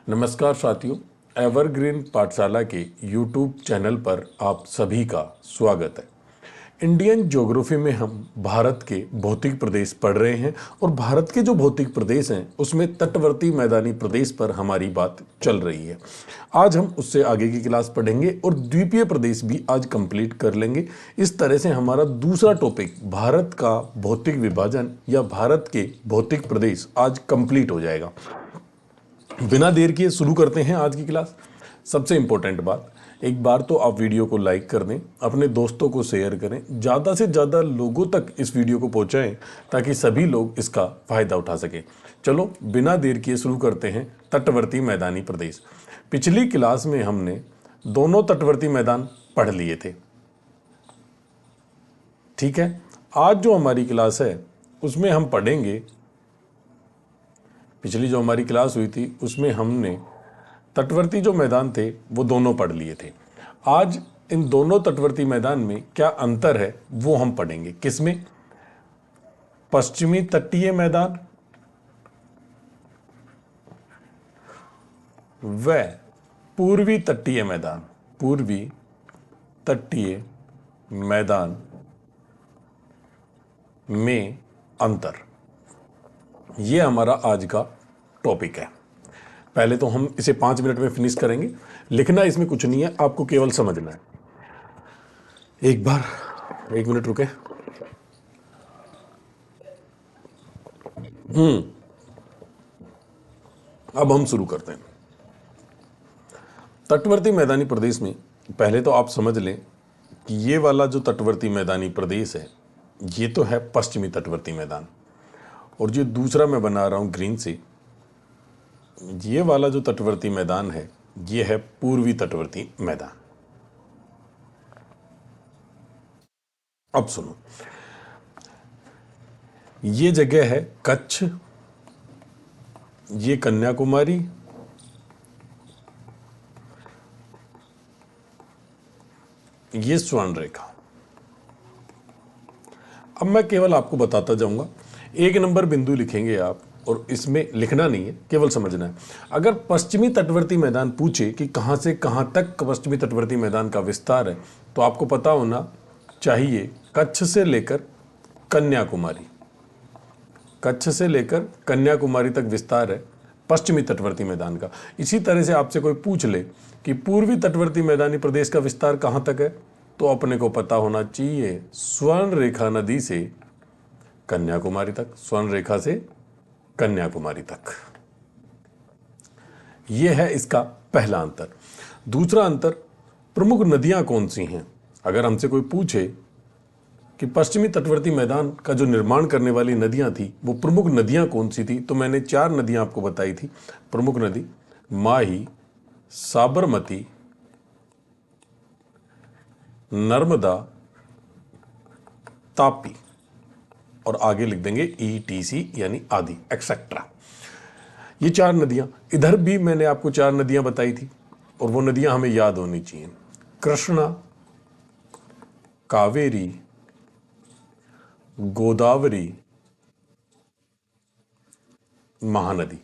नमस्कार साथियों, एवरग्रीन पाठशाला के यूट्यूब चैनल पर आप सभी का स्वागत है। इंडियन ज्योग्राफी में हम भारत के भौतिक प्रदेश पढ़ रहे हैं और भारत के जो भौतिक प्रदेश हैं उसमें तटवर्ती मैदानी प्रदेश पर हमारी बात चल रही है। आज हम उससे आगे की क्लास पढ़ेंगे और द्वीपीय प्रदेश भी आज कंप्लीट कर लेंगे। इस तरह से हमारा दूसरा टॉपिक भारत का भौतिक विभाजन या भारत के भौतिक प्रदेश आज कंप्लीट हो जाएगा। बिना देर किए शुरू करते हैं आज की क्लास। सबसे इंपॉर्टेंट बात, एक बार तो आप वीडियो को लाइक कर दें, अपने दोस्तों को शेयर करें, ज़्यादा से ज़्यादा लोगों तक इस वीडियो को पहुंचाएं ताकि सभी लोग इसका फ़ायदा उठा सकें। चलो बिना देर किए शुरू करते हैं तटवर्ती मैदानी प्रदेश। पिछली क्लास में हमने दोनों तटवर्ती मैदान पढ़ लिए थे, ठीक है। आज जो हमारी क्लास है उसमें हम पढ़ेंगे, पिछली जो हमारी क्लास हुई थी उसमें हमने तटवर्ती जो मैदान थे वो दोनों पढ़ लिए थे। आज इन दोनों तटवर्ती मैदान में क्या अंतर है वो हम पढ़ेंगे। किसमें? पश्चिमी तटीय मैदान व पूर्वी तटीय मैदान। पूर्वी तटीय मैदान में अंतर, ये हमारा आज का टॉपिक है। पहले तो हम इसे 5 मिनट में फिनिश करेंगे। लिखना इसमें कुछ नहीं है, आपको केवल समझना है। एक बार 1 मिनट रुके। अब हम शुरू करते हैं। तटवर्ती मैदानी प्रदेश में पहले तो आप समझ लें कि ये वाला जो तटवर्ती मैदानी प्रदेश है ये तो है पश्चिमी तटवर्ती मैदान, और जो दूसरा मैं बना रहा हूं ग्रीन से, ये वाला जो तटवर्ती मैदान है ये है पूर्वी तटवर्ती मैदान। अब सुनो, ये जगह है कच्छ, ये कन्याकुमारी, ये स्वर्ण रेखा। अब मैं केवल आपको बताता जाऊंगा, 1 नंबर बिंदु लिखेंगे आप, और इसमें लिखना नहीं है, केवल समझना है। अगर पश्चिमी तटवर्ती मैदान पूछे कि कहां से कहां तक पश्चिमी तटवर्ती मैदान का विस्तार है, तो आपको पता होना चाहिए कच्छ से लेकर कन्याकुमारी। कच्छ से लेकर कन्याकुमारी तक विस्तार है पश्चिमी तटवर्ती मैदान का। इसी तरह से आपसे कोई पूछ ले कि पूर्वी तटवर्ती मैदानी प्रदेश का विस्तार कहां तक है, तो अपने को पता होना चाहिए स्वर्ण रेखा नदी से कन्याकुमारी तक। स्वर्ण रेखा से कन्याकुमारी तक, यह है इसका पहला अंतर। दूसरा अंतर, प्रमुख नदियां कौन सी हैं। अगर हमसे कोई पूछे कि पश्चिमी तटवर्ती मैदान का जो निर्माण करने वाली नदियां थी वो प्रमुख नदियां कौन सी थी, तो मैंने 4 नदियां आपको बताई थी। प्रमुख नदी माही, साबरमती, नर्मदा, तापी, और आगे लिख देंगे ETC यानी आदि एक्सेट्रा। ये 4 नदियां, इधर भी मैंने आपको 4 नदियां बताई थी और वो नदियां हमें याद होनी चाहिए। Krishna, Kaveri, Godavari, Mahanadi,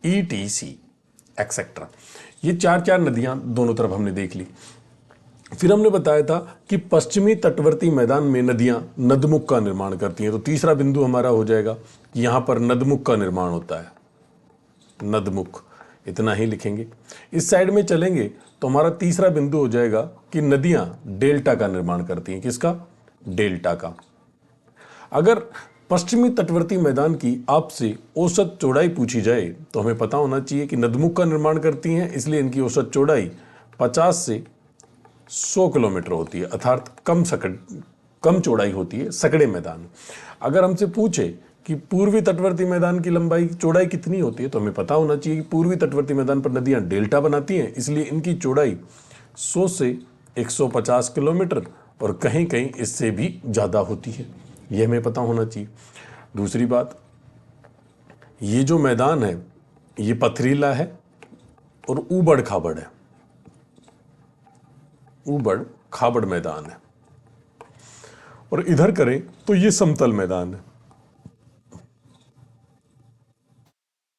ETC etcetera. ये 4 नदियां दोनों तरफ हमने देख ली। फिर हमने बताया था कि पश्चिमी तटवर्ती मैदान में नदियां नदमुख का निर्माण करती हैं, तो तीसरा बिंदु हमारा हो जाएगा कि यहां पर नदमुख का निर्माण होता है। नदमुख, इतना ही लिखेंगे। इस साइड में चलेंगे तो हमारा तीसरा बिंदु हो जाएगा कि नदियां डेल्टा का निर्माण करती हैं। किसका? डेल्टा का। अगर पश्चिमी तटवर्ती मैदान की आपसे औसत चौड़ाई पूछी जाए तो हमें पता होना चाहिए कि नदमुख का निर्माण करती हैं, इसलिए इनकी औसत चौड़ाई 50 से 100 किलोमीटर होती है, अर्थात कम चौड़ाई होती है सकड़े मैदान। अगर हमसे पूछे कि पूर्वी तटवर्ती मैदान की लंबाई चौड़ाई कितनी होती है, तो हमें पता होना चाहिए कि पूर्वी तटवर्ती मैदान पर नदियां डेल्टा बनाती हैं, इसलिए इनकी चौड़ाई 100 से 150 किलोमीटर और कहीं कहीं इससे भी ज़्यादा होती है। यह हमें पता होना चाहिए। दूसरी बात, ये जो मैदान है ये पथरीला है और ऊबड़ खाबड़ है। ऊबड़ खाबड़ मैदान है। और इधर करें तो ये समतल मैदान है।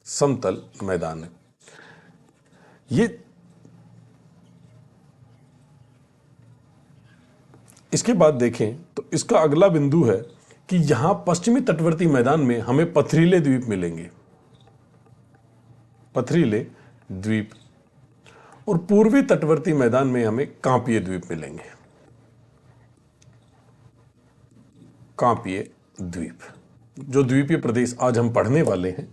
समतल मैदान है। ये इसके बाद देखें तो इसका अगला बिंदु है कि यहां पश्चिमी तटवर्ती मैदान में हमें पथरीले द्वीप मिलेंगे, पथरीले द्वीप, और पूर्वी तटवर्ती मैदान में हमें कांपीय द्वीप मिलेंगे, कांपीय द्वीप। जो द्वीपीय प्रदेश आज हम पढ़ने वाले हैं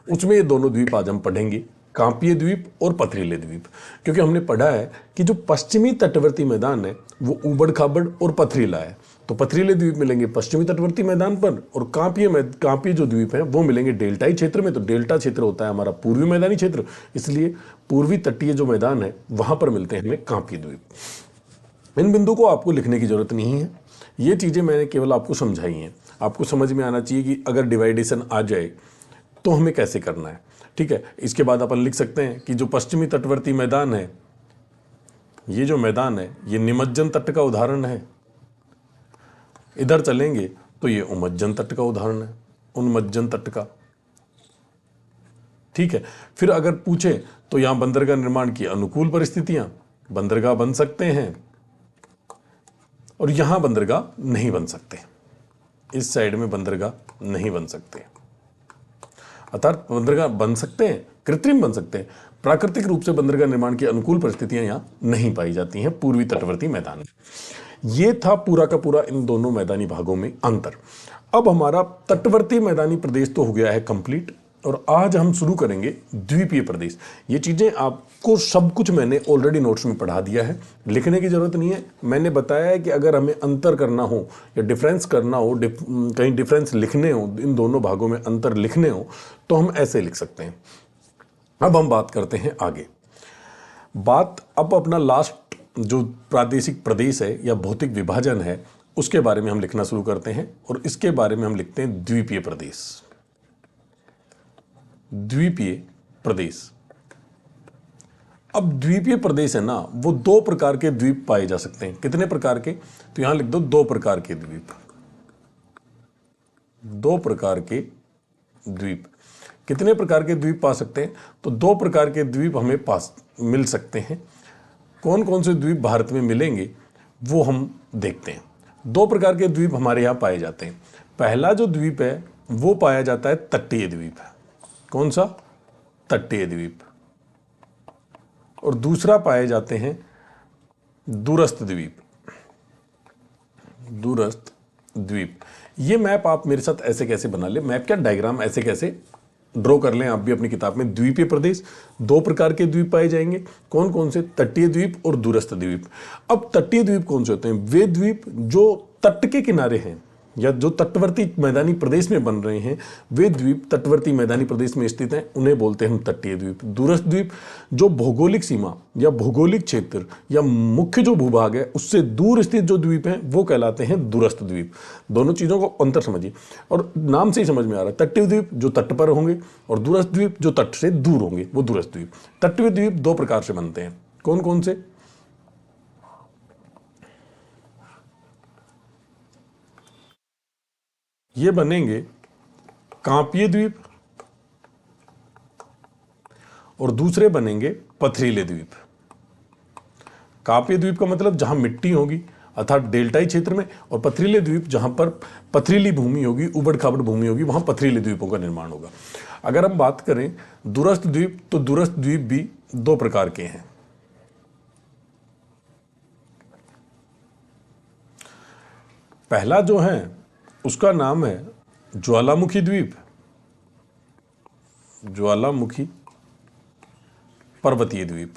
उसमें ये दोनों द्वीप आज हम पढ़ेंगे, कांपीय द्वीप और पथरीले द्वीप। क्योंकि हमने पढ़ा है कि जो पश्चिमी तटवर्ती मैदान है वो ऊबड़ खाबड़ और पथरीला है, तो पथरीले द्वीप मिलेंगे पश्चिमी तटवर्ती मैदान पर, और कांपीय जो द्वीप है वो मिलेंगे डेल्टाई क्षेत्र में। तो डेल्टा क्षेत्र होता है हमारा पूर्वी मैदानी क्षेत्र, इसलिए पूर्वी तटीय जो मैदान है वहां पर मिलते हैं हमें कांपीय द्वीप। इन बिंदु को आपको लिखने की जरूरत नहीं है, ये चीजें मैंने केवल आपको समझाई हैं। आपको समझ में आना चाहिए कि अगर डिवाइडेशन आ जाए तो हमें कैसे करना है, ठीक है। इसके बाद अपन लिख सकते हैं कि जो पश्चिमी तटवर्ती मैदान है, ये जो मैदान है ये निमज्जन तट का उदाहरण है। इधर चलेंगे तो ये उमज्जन तट का उदाहरण है, उन्मज्जन तट का, ठीक है। फिर अगर पूछे तो यहां बंदरगाह निर्माण की अनुकूल परिस्थितियां, बंदरगाह बन सकते हैं, और यहां बंदरगाह नहीं बन सकते, इस साइड में बंदरगाह नहीं बन सकते। अर्थात बंदरगाह बन सकते हैं, कृत्रिम बन सकते हैं, प्राकृतिक रूप से बंदरगाह निर्माण की अनुकूल परिस्थितियां यहां नहीं पाई जाती हैं पूर्वी तटवर्ती मैदान में। यह था पूरा का पूरा इन दोनों मैदानी भागों में अंतर। अब हमारा तटवर्ती मैदानी प्रदेश तो हो गया है कंप्लीट, और आज हम शुरू करेंगे द्वीपीय प्रदेश। ये चीजें आपको सब कुछ मैंने ऑलरेडी नोट्स में पढ़ा दिया है, लिखने की जरूरत नहीं है। मैंने बताया है कि अगर हमें अंतर करना हो या डिफरेंस करना हो, कहीं डिफरेंस लिखने हो, इन दोनों भागों में अंतर लिखने हो, तो हम ऐसे लिख सकते हैं। अब हम बात करते हैं आगे। अब अपना लास्ट जो प्रादेशिक प्रदेश है या भौतिक विभाजन है उसके बारे में हम लिखना शुरू करते हैं, और इसके बारे में हम लिखते हैं द्वीपीय प्रदेश। द्वीपीय प्रदेश। अब द्वीपीय प्रदेश है ना, वो दो प्रकार के द्वीप पाए जा सकते हैं। कितने प्रकार के? तो यहां लिख दो, दो प्रकार के द्वीप। दो प्रकार के द्वीप। कितने प्रकार के द्वीप पा सकते हैं? तो दो प्रकार के द्वीप हमें पास मिल सकते हैं। कौन कौन से द्वीप भारत में मिलेंगे वो हम देखते हैं। दो प्रकार के द्वीप हमारे यहां पाए जाते हैं। पहला जो द्वीप है वो पाया जाता है तटीय द्वीप। कौन सा? तटीय द्वीप। और दूसरा पाए जाते हैं दूरस्थ द्वीप। दूरस्थ द्वीप। ये मैप आप मेरे साथ ऐसे कैसे बना ले, मैप क्या, डायग्राम ऐसे कैसे ड्रॉ कर लें आप भी अपनी किताब में। द्वीपीय प्रदेश, दो प्रकार के द्वीप पाए जाएंगे। कौन कौन से? तटीय द्वीप और दूरस्थ द्वीप। अब तटीय द्वीप कौन से होते हैं? वे द्वीप जो तट के किनारे हैं या जो तटवर्ती मैदानी प्रदेश में बन रहे हैं, वे द्वीप तटवर्ती मैदानी प्रदेश में स्थित हैं, उन्हें बोलते हैं हम तटीय द्वीप। दूरस्थ द्वीप जो भौगोलिक सीमा या भौगोलिक क्षेत्र या मुख्य जो भूभाग है उससे दूर स्थित जो द्वीप हैं वो कहलाते हैं दूरस्थ द्वीप। दोनों चीजों को अंतर समझिए, और नाम से ही समझ में आ रहा है। तटीय द्वीप जो तट पर होंगे, और दूरस्थ द्वीप जो तट से दूर होंगे, वो दूरस्थ द्वीप। तटीय द्वीप दो प्रकार से बनते हैं। कौन कौन से? ये बनेंगे कांपीय द्वीप, और दूसरे बनेंगे पथरीले द्वीप। कांपीय द्वीप का मतलब जहां मिट्टी होगी अर्थात डेल्टाई क्षेत्र में, और पथरीले द्वीप जहां पर पथरीली भूमि होगी, उबड़ खाबड़ भूमि होगी, वहां पथरीले द्वीपों का निर्माण होगा। अगर हम बात करें दूरस्थ द्वीप, तो दूरस्थ द्वीप भी दो प्रकार के हैं। पहला जो है उसका नाम है ज्वालामुखी द्वीप, ज्वालामुखी पर्वतीय द्वीप,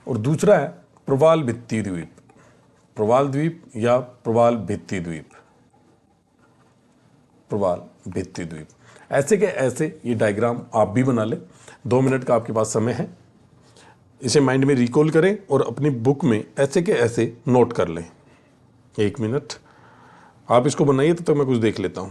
और दूसरा है प्रवाल भित्ति द्वीप। प्रवाल द्वीप या प्रवाल भित्ति द्वीप, प्रवाल भित्ति द्वीप। ऐसे के ऐसे ये डायग्राम आप भी बना लें। 2 मिनट का आपके पास समय है, इसे माइंड में रिकॉल करें और अपनी बुक में ऐसे के ऐसे नोट कर लें। 1 मिनट आप इसको बनाइए, तो मैं कुछ देख लेता हूं।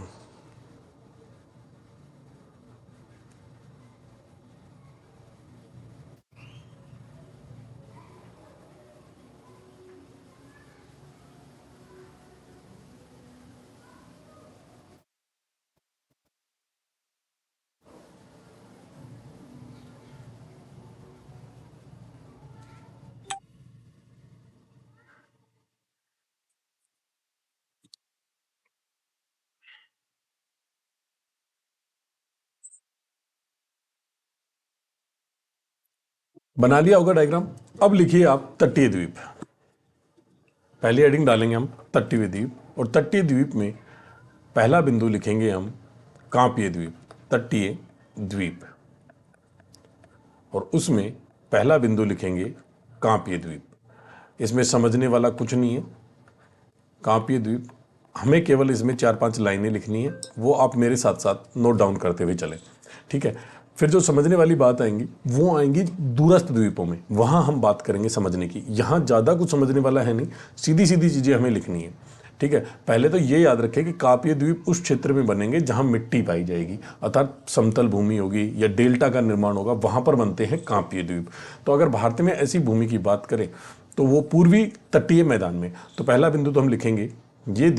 बना लिया होगा डायग्राम। अब लिखिए आप तटीय द्वीप। पहली हेडिंग डालेंगे हम तटीय द्वीप, और तटीय द्वीप में पहला बिंदु लिखेंगे हम कांपीय द्वीप, तटीय द्वीप, और उसमें पहला बिंदु लिखेंगे कांपीय द्वीप। इसमें समझने वाला कुछ नहीं है। कांपीय द्वीप हमें केवल इसमें 4-5 लाइनें लिखनी है, वो आप मेरे साथ साथ नोट डाउन करते हुए चलें, ठीक है। फिर जो समझने वाली बात आएंगी वो आएंगी दूरस्थ द्वीपों में, वहाँ हम बात करेंगे समझने की। यहाँ ज़्यादा कुछ समझने वाला है नहीं, सीधी सीधी चीज़ें हमें लिखनी है, ठीक है। पहले तो ये याद रखें कि कांपीय द्वीप उस क्षेत्र में बनेंगे जहाँ मिट्टी पाई जाएगी, अर्थात समतल भूमि होगी या डेल्टा का निर्माण होगा, वहाँ पर बनते हैं कांपीय द्वीप। तो अगर भारत में ऐसी भूमि की बात करें तो वो पूर्वी तटीय मैदान में। तो पहला बिंदु तो हम लिखेंगे ये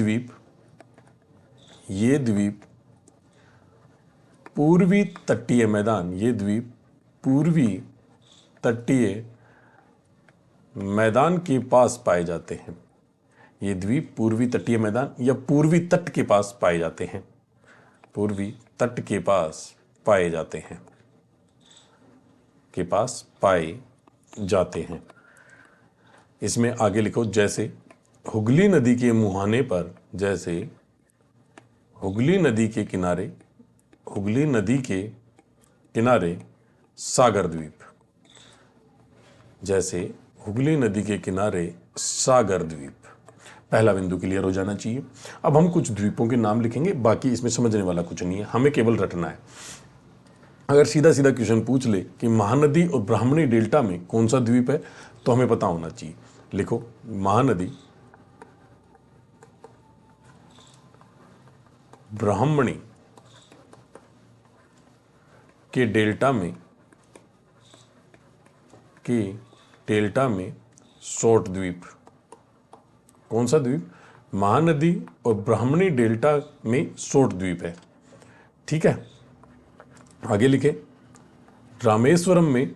द्वीप पूर्वी तटीय मैदान, ये द्वीप पूर्वी तटीय मैदान के पास पाए जाते हैं। ये द्वीप पूर्वी तटीय मैदान या पूर्वी तट के पास पाए जाते हैं, पूर्वी तट के पास पाए जाते हैं, के पास पाए जाते हैं। इसमें आगे लिखो, जैसे हुगली नदी के मुहाने पर, जैसे हुगली नदी के किनारे, हुगली नदी के किनारे सागर द्वीप, जैसे हुगली नदी के किनारे सागर द्वीप। पहला बिंदु क्लियर हो जाना चाहिए। अब हम कुछ द्वीपों के नाम लिखेंगे, बाकी इसमें समझने वाला कुछ नहीं है, हमें केवल रटना है। अगर सीधा सीधा क्वेश्चन पूछ ले कि महानदी और ब्राह्मणी डेल्टा में कौन सा द्वीप है, तो हमें पता होना चाहिए। लिखो, महानदी ब्राह्मणी के डेल्टा में शॉर्ट द्वीप। कौन सा द्वीप? महानदी और ब्राह्मणी डेल्टा में शॉर्ट द्वीप है, ठीक है। आगे लिखे, रामेश्वरम में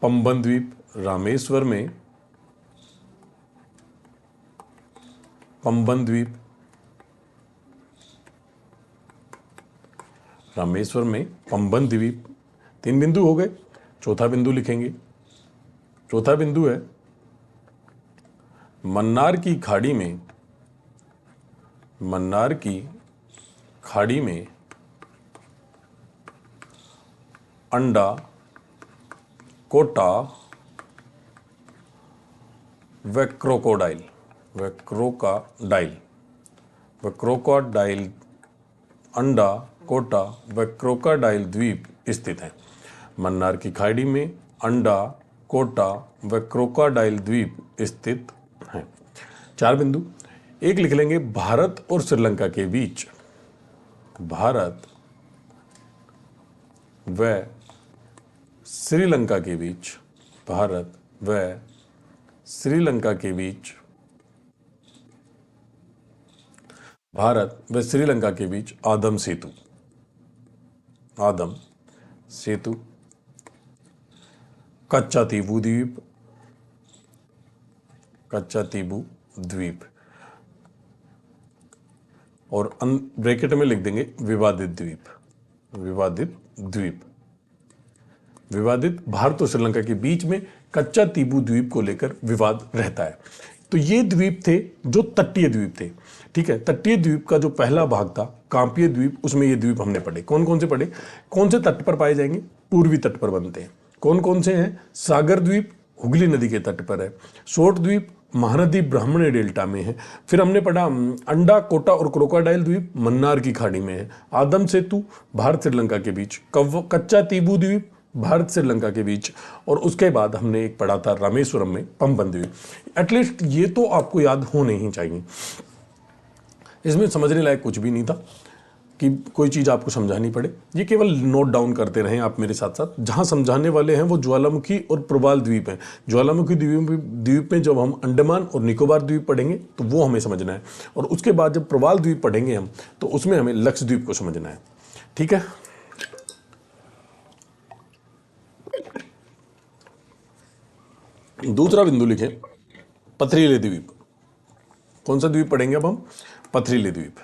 पंबन द्वीप, रामेश्वर में पंबन द्वीप, रामेश्वर में पंबन द्वीप। 3 बिंदु हो गए। चौथा बिंदु लिखेंगे, चौथा बिंदु है मन्नार की खाड़ी में, मन्नार की खाड़ी में अंडा कोटा व क्रोकोडाइल, व क्रोकोडाइल, व क्रोकोडाइल, अंडा कोटा व क्रोकोडाइल द्वीप स्थित है। मन्नार की खाड़ी में अंडा कोटा व क्रोकोडाइल द्वीप स्थित हैं। 4 बिंदु। एक लिख लेंगे भारत और श्रीलंका के बीच, भारत व श्रीलंका के बीच, भारत व श्रीलंका के बीच, भारत व श्रीलंका के बीच आदम सेतु, आदम सेतु। कच्चा तीबू द्वीप, कच्चा तीबू द्वीप, और ब्रैकेट में लिख देंगे विवादित द्वीप, विवादित द्वीप। विवादित, भारत और श्रीलंका के बीच में कच्चा तीबू द्वीप को लेकर विवाद रहता है। तो ये द्वीप थे जो तटीय द्वीप थे, ठीक है। तटीय द्वीप का जो पहला भाग था कांपीय द्वीप, उसमें ये द्वीप हमने पढ़े। कौन कौन से पढ़े? कौन से तट पर पाए जाएंगे? पूर्वी तट पर बनते हैं। कौन कौन से हैं? सागर द्वीप हुगली नदी के तट पर है, शोट द्वीप महानदी ब्राह्मणी डेल्टा में है। फिर हमने पढ़ा अंडा कोटा और क्रोकोडाइल द्वीप मन्नार की खाड़ी में है। आदम सेतु भारत श्रीलंका के बीच, कच्चा तीबू द्वीप भारत श्रीलंका के बीच, और उसके बाद हमने एक पढ़ा था रामेश्वरम में पंबन द्वीप। एटलीस्ट ये तो आपको याद होने ही चाहिए। इसमें समझने लायक कुछ भी नहीं था कि कोई चीज़ आपको समझानी पड़े, ये केवल नोट डाउन करते रहें आप मेरे साथ साथ। जहाँ समझाने वाले हैं वो ज्वालामुखी और प्रवाल द्वीप हैं। ज्वालामुखी द्वीप में जब हम अंडमान और निकोबार द्वीप पढ़ेंगे तो वो हमें समझना है, और उसके बाद जब प्रवाल द्वीप पढ़ेंगे हम तो उसमें हमें लक्षद्वीप को समझना है, ठीक है। दूसरा बिंदु लिखें पथरीले द्वीप। कौन सा द्वीप पढ़ेंगे अब हम? पथरीले द्वीप,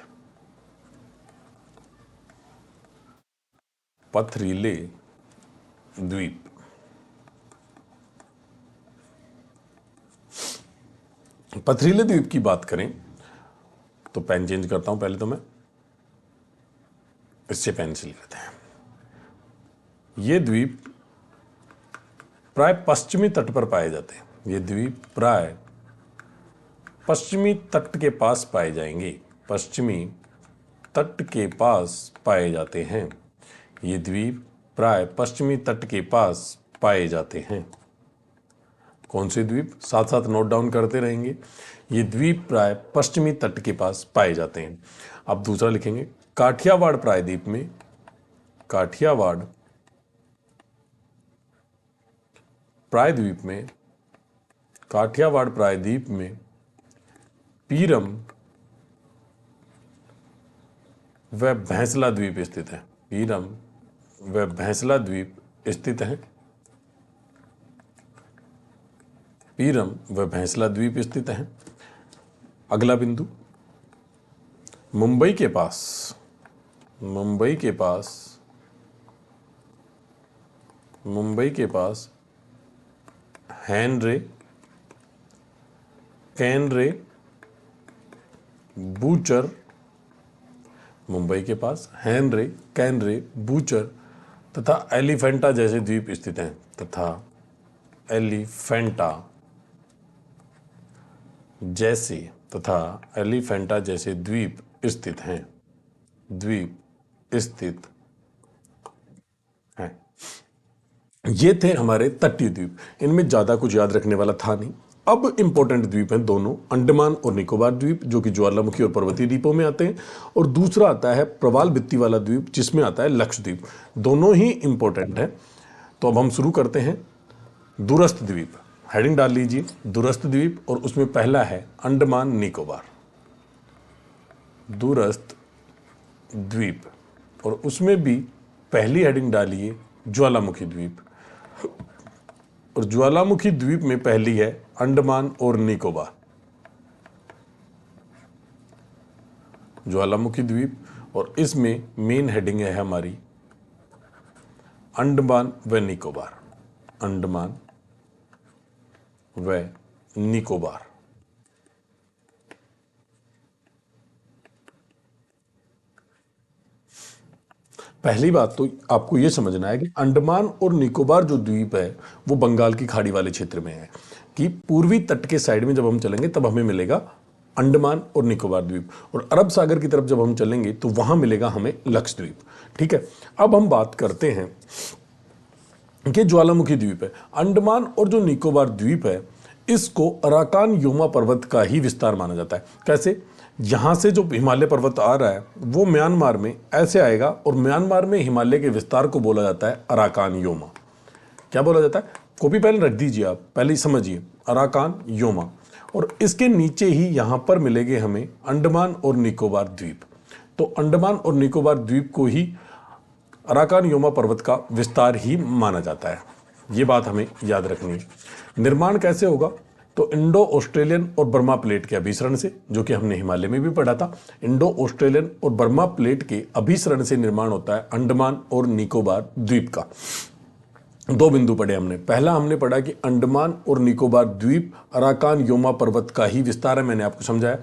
पथरीले द्वीप। पथरीले द्वीप की बात करें तो पेन चेंज करता हूं, पहले तो मैं इससे पेंसिल लेते हैं। ये द्वीप प्राय पश्चिमी तट पर पाए जाते हैं। ये द्वीप प्राय पश्चिमी तट के पास पाए जाएंगे, पश्चिमी तट के पास पाए जाते हैं। ये द्वीप प्राय पश्चिमी तट के पास पाए जाते हैं। कौन से द्वीप, साथ साथ नोट डाउन करते रहेंगे। ये द्वीप प्राय पश्चिमी तट के पास पाए जाते हैं। अब दूसरा लिखेंगे, काठियावाड़ प्रायद्वीप में, काठियावाड़ प्रायद्वीप में, काठियावाड़ प्रायद्वीप में पीरम व भैंसला द्वीप स्थित है। पीरम व भैंसला द्वीप स्थित है। पीरम व भैंसला द्वीप स्थित है। अगला बिंदु, मुंबई के पास, मुंबई के पास, मुंबई के पास हैनरे, कैनरे, बूचर, मुंबई के पास हैनरे, कैनरे, बूचर तथा एलिफेंटा जैसे द्वीप स्थित हैं, तथा एलिफेंटा जैसे, तथा एलिफेंटा जैसे द्वीप स्थित हैं, द्वीप स्थित हैं। ये थे हमारे तटीय द्वीप। इनमें ज्यादा कुछ याद रखने वाला था नहीं। अब इंपॉर्टेंट द्वीप हैं दोनों, अंडमान और निकोबार द्वीप, जो कि ज्वालामुखी और पर्वतीय द्वीपों में आते हैं, और दूसरा आता है प्रवाल भित्ति वाला द्वीप, जिसमें आता है लक्षद्वीप। दोनों ही इंपॉर्टेंट है। तो अब हम शुरू करते हैं। दूरस्थ द्वीप, हेडिंग डाल लीजिए, दूरस्थ द्वीप, और उसमें पहला है अंडमान निकोबार। दूरस्थ द्वीप, और उसमें भी पहली हेडिंग डालिए ज्वालामुखी द्वीप, और ज्वालामुखी द्वीप में पहली है अंडमान और निकोबार। ज्वालामुखी द्वीप, और इसमें मेन हेडिंग है हमारी अंडमान व निकोबार, अंडमान व निकोबार। पहली बात तो आपको यह समझना है कि अंडमान और निकोबार जो द्वीप है वो बंगाल की खाड़ी वाले क्षेत्र में है, कि पूर्वी तट के साइड में जब हम चलेंगे तब हमें मिलेगा अंडमान और निकोबार द्वीप, और अरब सागर की तरफ जब हम चलेंगे तो वहां मिलेगा हमें लक्षद्वीप। ठीक है, अब हम बात करते हैं कि ज्वालामुखी द्वीप है, अंडमान और जो निकोबार द्वीप है इसको अराकान योमा पर्वत का ही विस्तार माना जाता है। कैसे? यहां से जो हिमालय पर्वत आ रहा है वो म्यांमार में ऐसे आएगा, और म्यांमार में हिमालय के विस्तार को बोला जाता है अराकान योमा। क्या बोला जाता है? कॉपी पेन रख दीजिए, आप पहले ही समझिए, अराकान योमा। और इसके नीचे ही यहां पर मिलेंगे हमें अंडमान और निकोबार द्वीप। तो अंडमान और निकोबार द्वीप को ही अराकान योमा पर्वत का विस्तार ही माना जाता है। ये बात हमें याद रखनी है। निर्माण कैसे होगा? तो इंडो ऑस्ट्रेलियन और बर्मा प्लेट के अभिसरण से, जो कि हमने हिमालय में भी पढ़ा था। इंडो ऑस्ट्रेलियन और बर्मा प्लेट के अभिसरण से निर्माण होता है अंडमान और निकोबार द्वीप का। दो बिंदु पढ़े हमने। पहला हमने पढ़ा कि अंडमान और निकोबार द्वीप अराकान योमा पर्वत का ही विस्तार है। मैंने आपको समझाया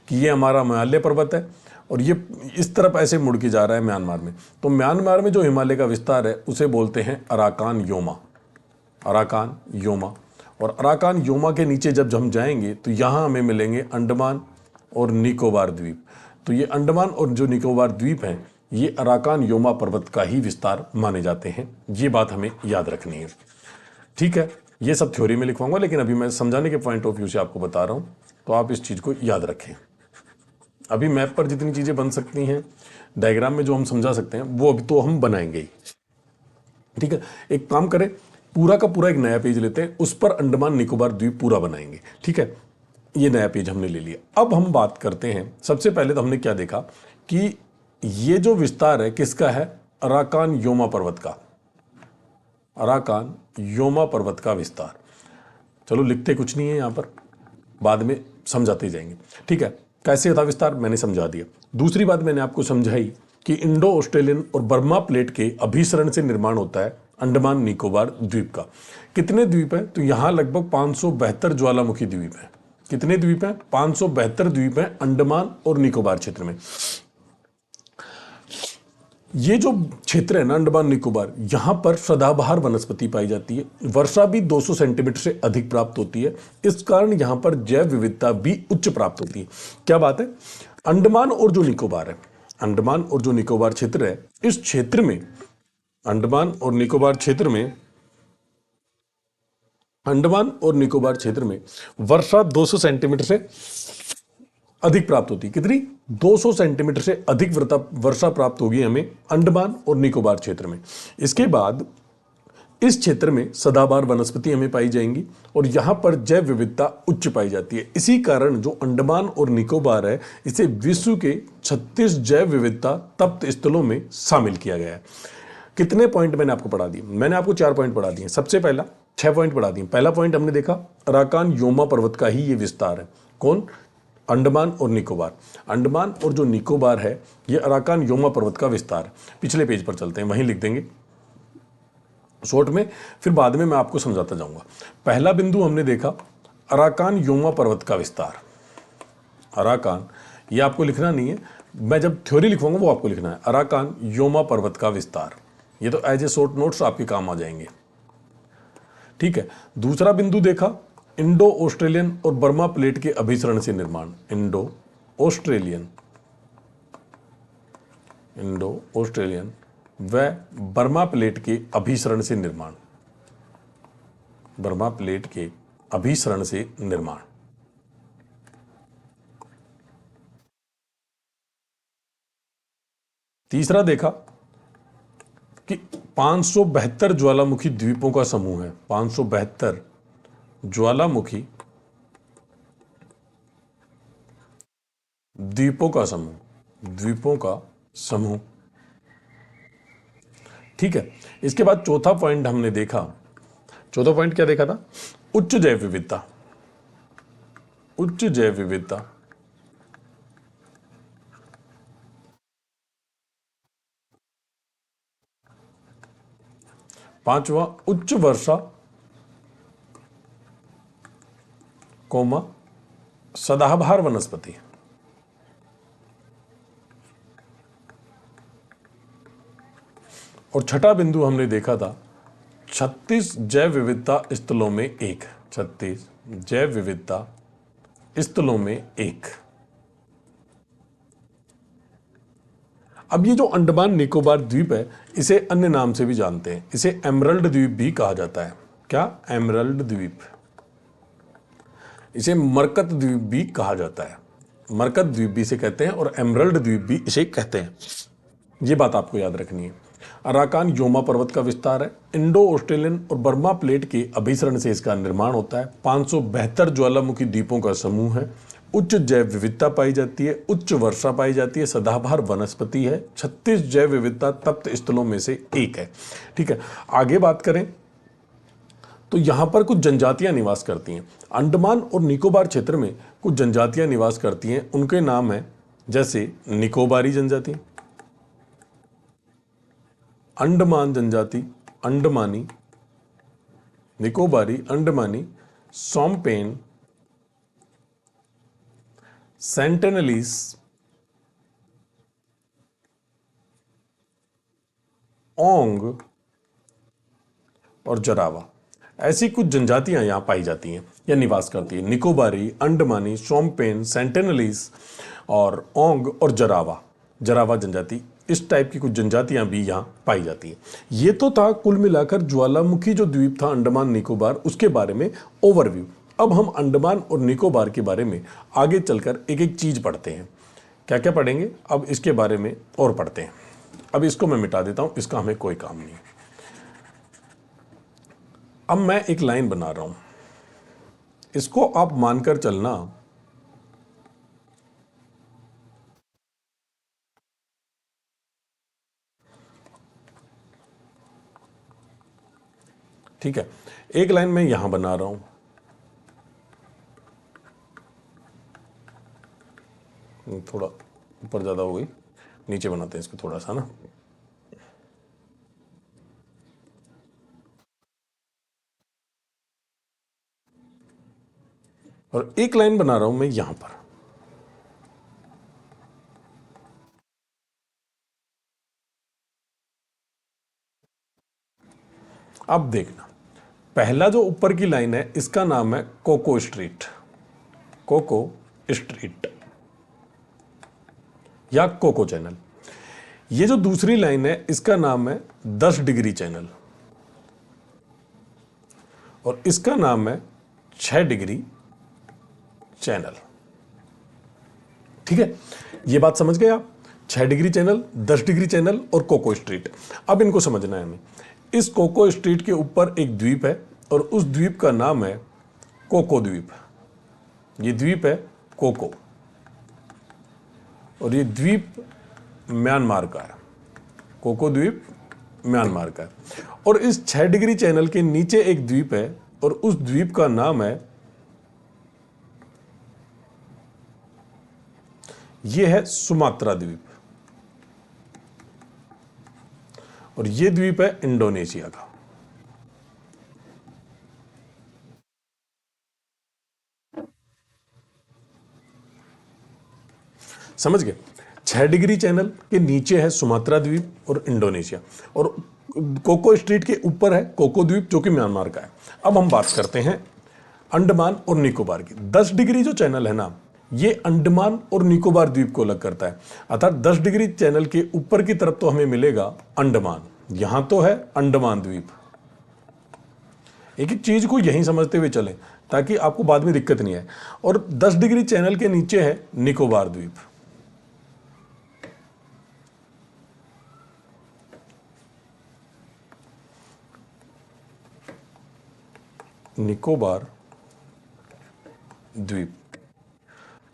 कि ये हमारा हिमालय पर्वत है और ये इस तरफ ऐसे मुड़ के जा रहा है म्यांमार में। तो म्यांमार में जो हिमालय का विस्तार है उसे बोलते हैं अराकान योमा, अराकान योमा। और अराकान योमा के नीचे जब हम जाएंगे तो यहाँ हमें मिलेंगे अंडमान और निकोबार द्वीप। तो ये अंडमान और जो निकोबार द्वीप हैं ये अराकान योमा पर्वत का ही विस्तार माने जाते हैं। ये बात हमें याद रखनी है। ठीक है, ये सब थ्योरी में लिखवाऊंगा, लेकिन अभी मैं समझाने के पॉइंट ऑफ व्यू से आपको बता रहा हूँ, तो आप इस चीज़ को याद रखें। अभी मैप पर जितनी चीज़ें बन सकती हैं, डायग्राम में जो हम समझा सकते हैं, वो अभी तो हम बनाएंगे ही। ठीक है, एक काम करें, पूरा का पूरा एक नया पेज लेते हैं, उस पर अंडमान निकोबार द्वीप पूरा बनाएंगे। ठीक है, ये नया पेज हमने ले लिया। अब हम बात करते हैं, सबसे पहले तो हमने क्या देखा कि ये जो विस्तार है किसका है? अराकान योमा पर्वत का, अराकान योमा पर्वत का विस्तार। चलो लिखते कुछ नहीं है यहाँ पर, बाद में समझाते जाएंगे। ठीक है, कैसे था विस्तार मैंने समझा दिया। दूसरी बात मैंने आपको समझाई कि इंडो ऑस्ट्रेलियन और बर्मा प्लेट के अभिसरण से निर्माण होता है अंडमान निकोबार द्वीप का। कितने द्वीप है? तो यहाँ लगभग 572 ज्वालामुखी द्वीप है। कितने द्वीप हैं? 572 द्वीप हैं अंडमान और निकोबार क्षेत्र में। ये जो क्षेत्र है ना अंडमान निकोबार, यहां पर सदाबहार वनस्पति पाई जाती है। वर्षा भी 200 सेंटीमीटर से अधिक प्राप्त होती है। इस कारण यहां पर जैव विविधता भी उच्च प्राप्त होती है। क्या बात है? अंडमान और जो निकोबार है, अंडमान और जो निकोबार क्षेत्र है, इस क्षेत्र में, अंडमान और निकोबार क्षेत्र में, अंडमान और निकोबार क्षेत्र में वर्षा 200 सेंटीमीटर से अधिक प्राप्त होती है। कितनी? 200 सेंटीमीटर से अधिक वर्षा प्राप्त होगी हमें अंडमान और निकोबार क्षेत्र में। इसके बाद इस क्षेत्र में सदाबहार वनस्पति हमें पाई जाएंगी और यहां पर जैव विविधता उच्च पाई जाती है। इसी कारण जो अंडमान और निकोबार है, इसे विश्व के 36 जैव विविधता तप्त स्थलों में शामिल किया गया है। कितने पॉइंट मैंने आपको पढ़ा दिए? मैंने आपको 4 पॉइंट पढ़ा दिए। सबसे पहला 6 पॉइंट पढ़ा दिए। पहला पॉइंट हमने देखा, अराकान योमा पर्वत का ही ये विस्तार है। कौन? अंडमान और निकोबार। अंडमान और जो निकोबार है, ये अराकान योमा पर्वत का विस्तार है। पिछले पेज पर चलते हैं, वहीं लिख देंगे शॉर्ट में, फिर बाद में मैं आपको समझाता जाऊंगा। पहला बिंदु हमने देखा, अराकान योमा पर्वत का विस्तार। अराकान, ये आपको लिखना नहीं है, मैं जब थ्योरी लिखूंगा वो आपको लिखना है। अराकान योमा पर्वत का विस्तार, ये तो एज ए शॉर्ट नोट्स आपके काम आ जाएंगे। ठीक है। दूसरा बिंदु देखा, इंडो ऑस्ट्रेलियन और बर्मा प्लेट के अभिसरण से निर्माण। इंडो ऑस्ट्रेलियन व बर्मा प्लेट के अभिसरण से निर्माण। बर्मा प्लेट के अभिसरण से निर्माण। तीसरा देखा कि 572 ज्वालामुखी द्वीपों का समूह है। 572 ज्वालामुखी द्वीपों का समूह। ठीक है। इसके बाद चौथा पॉइंट हमने देखा, चौथा पॉइंट क्या देखा था? उच्च जैव विविधता। उच्च जैव विविधता। पांचवा, उच्च वर्षा, सदाबहार वनस्पति। और छठा बिंदु हमने देखा था, 36 जैव विविधता स्थलों में एक। 36 जैव विविधता स्थलों में एक। अब ये जो अंडमान निकोबार द्वीप है, इसे अन्य नाम से भी जानते हैं। इसे एमरल्ड द्वीप भी कहा जाता है। क्या? एमरल्ड द्वीप। इसे मरकत द्वीप भी कहा जाता है। मरकत द्वीप भी इसे कहते हैं और एमरल्ड द्वीप भी इसे कहते हैं। ये बात आपको याद रखनी है। अराकान योमा पर्वत का विस्तार है। इंडो ऑस्ट्रेलियन और बर्मा प्लेट के अभिसरण से इसका निर्माण होता है। 572 ज्वालामुखी द्वीपों का समूह है। उच्च जैव विविधता पाई जाती है, उच्च वर्षा पाई जाती है, सदाबहार वनस्पति है। 36 जैव विविधता तप्त स्थलों में से एक है। ठीक है। आगे बात करें तो यहां पर कुछ जनजातियां निवास करती हैं। अंडमान और निकोबार क्षेत्र में कुछ जनजातियां निवास करती हैं। उनके नाम है जैसे निकोबारी जनजाति, अंडमान जनजाति, अंडमानी, निकोबारी, अंडमानी, सोमपेन, सेंटेनलीज, ओंग और जरावा। ऐसी कुछ जनजातियां यहां पाई जाती हैं या निवास करती हैं। निकोबारी, अंडमानी, सोमपेन, सेंटेनलीज और ओंग और जरावा जनजाति, इस टाइप की कुछ जनजातियां भी यहां पाई जाती हैं। ये तो था कुल मिलाकर ज्वालामुखी जो द्वीप था अंडमान निकोबार, उसके बारे में ओवरव्यू। अब हम अंडमान और निकोबार के बारे में आगे चलकर एक एक चीज पढ़ते हैं। क्या क्या पढ़ेंगे? अब इसके बारे में और पढ़ते हैं। अब इसको मैं मिटा देता हूं, इसका हमें कोई काम नहीं। अब मैं एक लाइन बना रहा हूं, इसको आप मानकर चलना ठीक है। एक लाइन मैं यहां बना रहा हूं, थोड़ा ऊपर ज्यादा हो गई, नीचे बनाते हैं इसको थोड़ा सा ना। और एक लाइन बना रहा हूं मैं यहां पर। अब देखना, पहला जो ऊपर की लाइन है इसका नाम है कोको स्ट्रीट, कोको स्ट्रीट या कोको चैनल। ये जो दूसरी लाइन है इसका नाम है 10 डिग्री चैनल और इसका नाम है 6 डिग्री चैनल। ठीक है, ये बात समझ गए आप? 6 डिग्री चैनल, 10 डिग्री चैनल और कोको स्ट्रीट। अब इनको समझना है हमें। इस कोको स्ट्रीट के ऊपर एक द्वीप है और उस द्वीप का नाम है कोको द्वीप। ये द्वीप है कोको और ये द्वीप म्यांमार का है। कोको द्वीप म्यांमार का है। और इस 6 डिग्री चैनल के नीचे एक द्वीप है और उस द्वीप का नाम है, यह है सुमात्रा द्वीप और यह द्वीप है इंडोनेशिया का। समझ गए? 6 डिग्री चैनल के नीचे है सुमात्रा द्वीप और इंडोनेशिया और कोको स्ट्रीट के ऊपर है कोको द्वीप जो कि म्यांमार का है। अब हम बात करते हैं अंडमान और निकोबार की। 10 डिग्री जो चैनल है ना, ये अंडमान और निकोबार द्वीप को अलग करता है। अर्थात 10 डिग्री चैनल के ऊपर की तरफ तो हमें मिलेगा अंडमान, यहां तो है अंडमान द्वीप। एक एक चीज को यहीं समझते हुए चलें ताकि आपको बाद में दिक्कत नहीं आए। और 10 डिग्री चैनल के नीचे है निकोबार द्वीप। निकोबार द्वीप।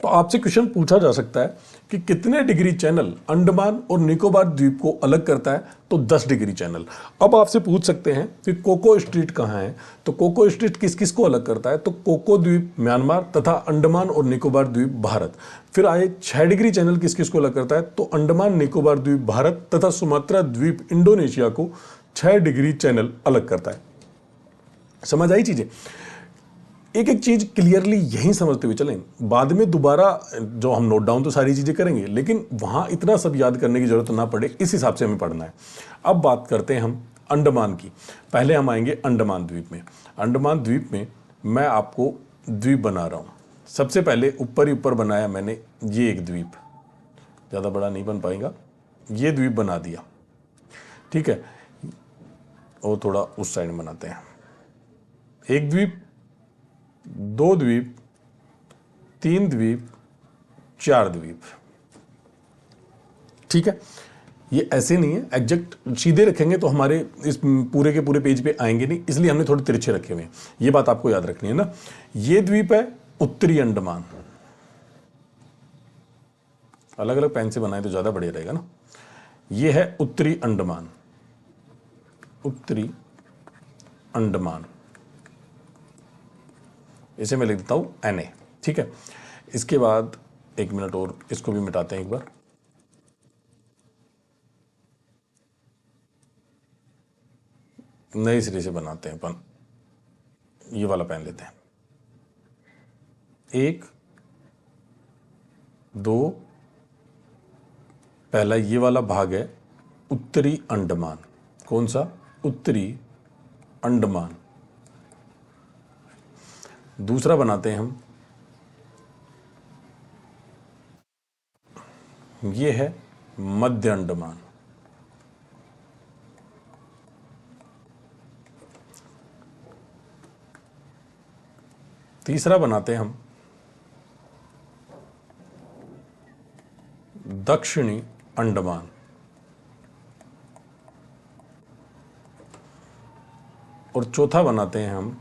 तो आपसे क्वेश्चन पूछा जा सकता है कि कितने डिग्री चैनल अंडमान और निकोबार द्वीप को अलग करता है? तो 10 डिग्री चैनल। अब आपसे पूछ सकते हैं कि कोको स्ट्रीट कहां है? तो कोको स्ट्रीट किस किस को अलग करता है? तो कोको द्वीप म्यांमार तथा अंडमान और निकोबार द्वीप भारत। फिर आए 6 डिग्री चैनल किस किस को अलग करता है? तो अंडमान निकोबार द्वीप भारत तथा सुमात्रा द्वीप इंडोनेशिया को 6 डिग्री चैनल अलग करता है। समझ आई चीजें? एक एक चीज क्लियरली यहीं समझते हुए चलें, बाद में दोबारा जो हम नोट डाउन तो सारी चीजें करेंगे लेकिन वहां इतना सब याद करने की जरूरत ना पड़े, इस हिसाब से हमें पढ़ना है। अब बात करते हैं हम अंडमान की। पहले हम आएंगे अंडमान द्वीप में। अंडमान द्वीप में मैं आपको द्वीप बना रहा हूं। सबसे पहले ऊपर ही ऊपर बनाया मैंने ये एक द्वीप, ज्यादा बड़ा नहीं बन पाएगा, ये द्वीप बना दिया। ठीक है, और थोड़ा उस साइड में बनाते हैं। एक द्वीप, 2 द्वीप, 3 द्वीप, 4 द्वीप। ठीक है, ये ऐसे नहीं है एग्जैक्ट सीधे रखेंगे तो हमारे इस पूरे के पूरे पेज पे आएंगे नहीं, इसलिए हमने थोड़े तिरछे रखे हुए हैं। ये बात आपको याद रखनी है ना। ये द्वीप है उत्तरी अंडमान। अलग अलग पेन से बनाए तो ज्यादा बढ़िया रहेगा ना। ये है उत्तरी अंडमान, उत्तरी अंडमान। इसे मैं लिख देता हूं NA। ठीक है, इसके बाद एक मिनट और इसको भी मिटाते हैं एक बार। नए सिरे से बनाते हैं अपन। ये वाला पेन लेते हैं। 1, 2, पहला ये वाला भाग है उत्तरी अंडमान। कौन सा? उत्तरी अंडमान। दूसरा बनाते हैं हम, ये है मध्य अंडमान। तीसरा बनाते हैं हम दक्षिणी अंडमान। और चौथा बनाते हैं हम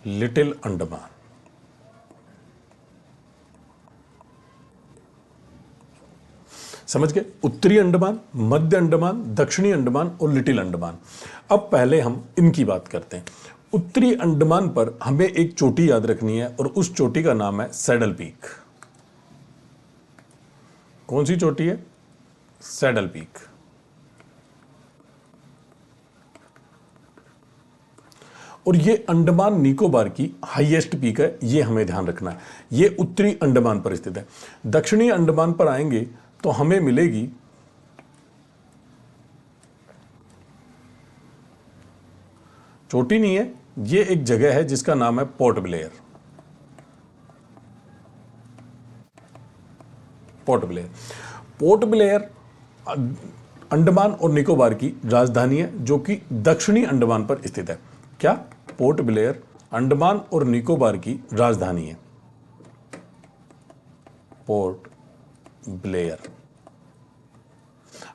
लिटिल अंडमान। समझ गए? उत्तरी अंडमान, मध्य अंडमान, दक्षिणी अंडमान और लिटिल अंडमान। अब पहले हम इनकी बात करते हैं। उत्तरी अंडमान पर हमें एक चोटी याद रखनी है और उस चोटी का नाम है सैडल पीक। कौन सी चोटी है? Saddle peak. और ये अंडमान निकोबार की हाईएस्ट पीक है, ये हमें ध्यान रखना है। ये उत्तरी अंडमान पर स्थित है। दक्षिणी अंडमान पर आएंगे तो हमें मिलेगी चोटी नहीं है, ये एक जगह है जिसका नाम है port Blair. Port Blair, port Blair Andaman और निकोबार की राजधानी है, जो कि दक्षिणी अंडमान पर स्थित है। क्या? पोर्ट ब्लेयर अंडमान और निकोबार की राजधानी है। पोर्ट ब्लेयर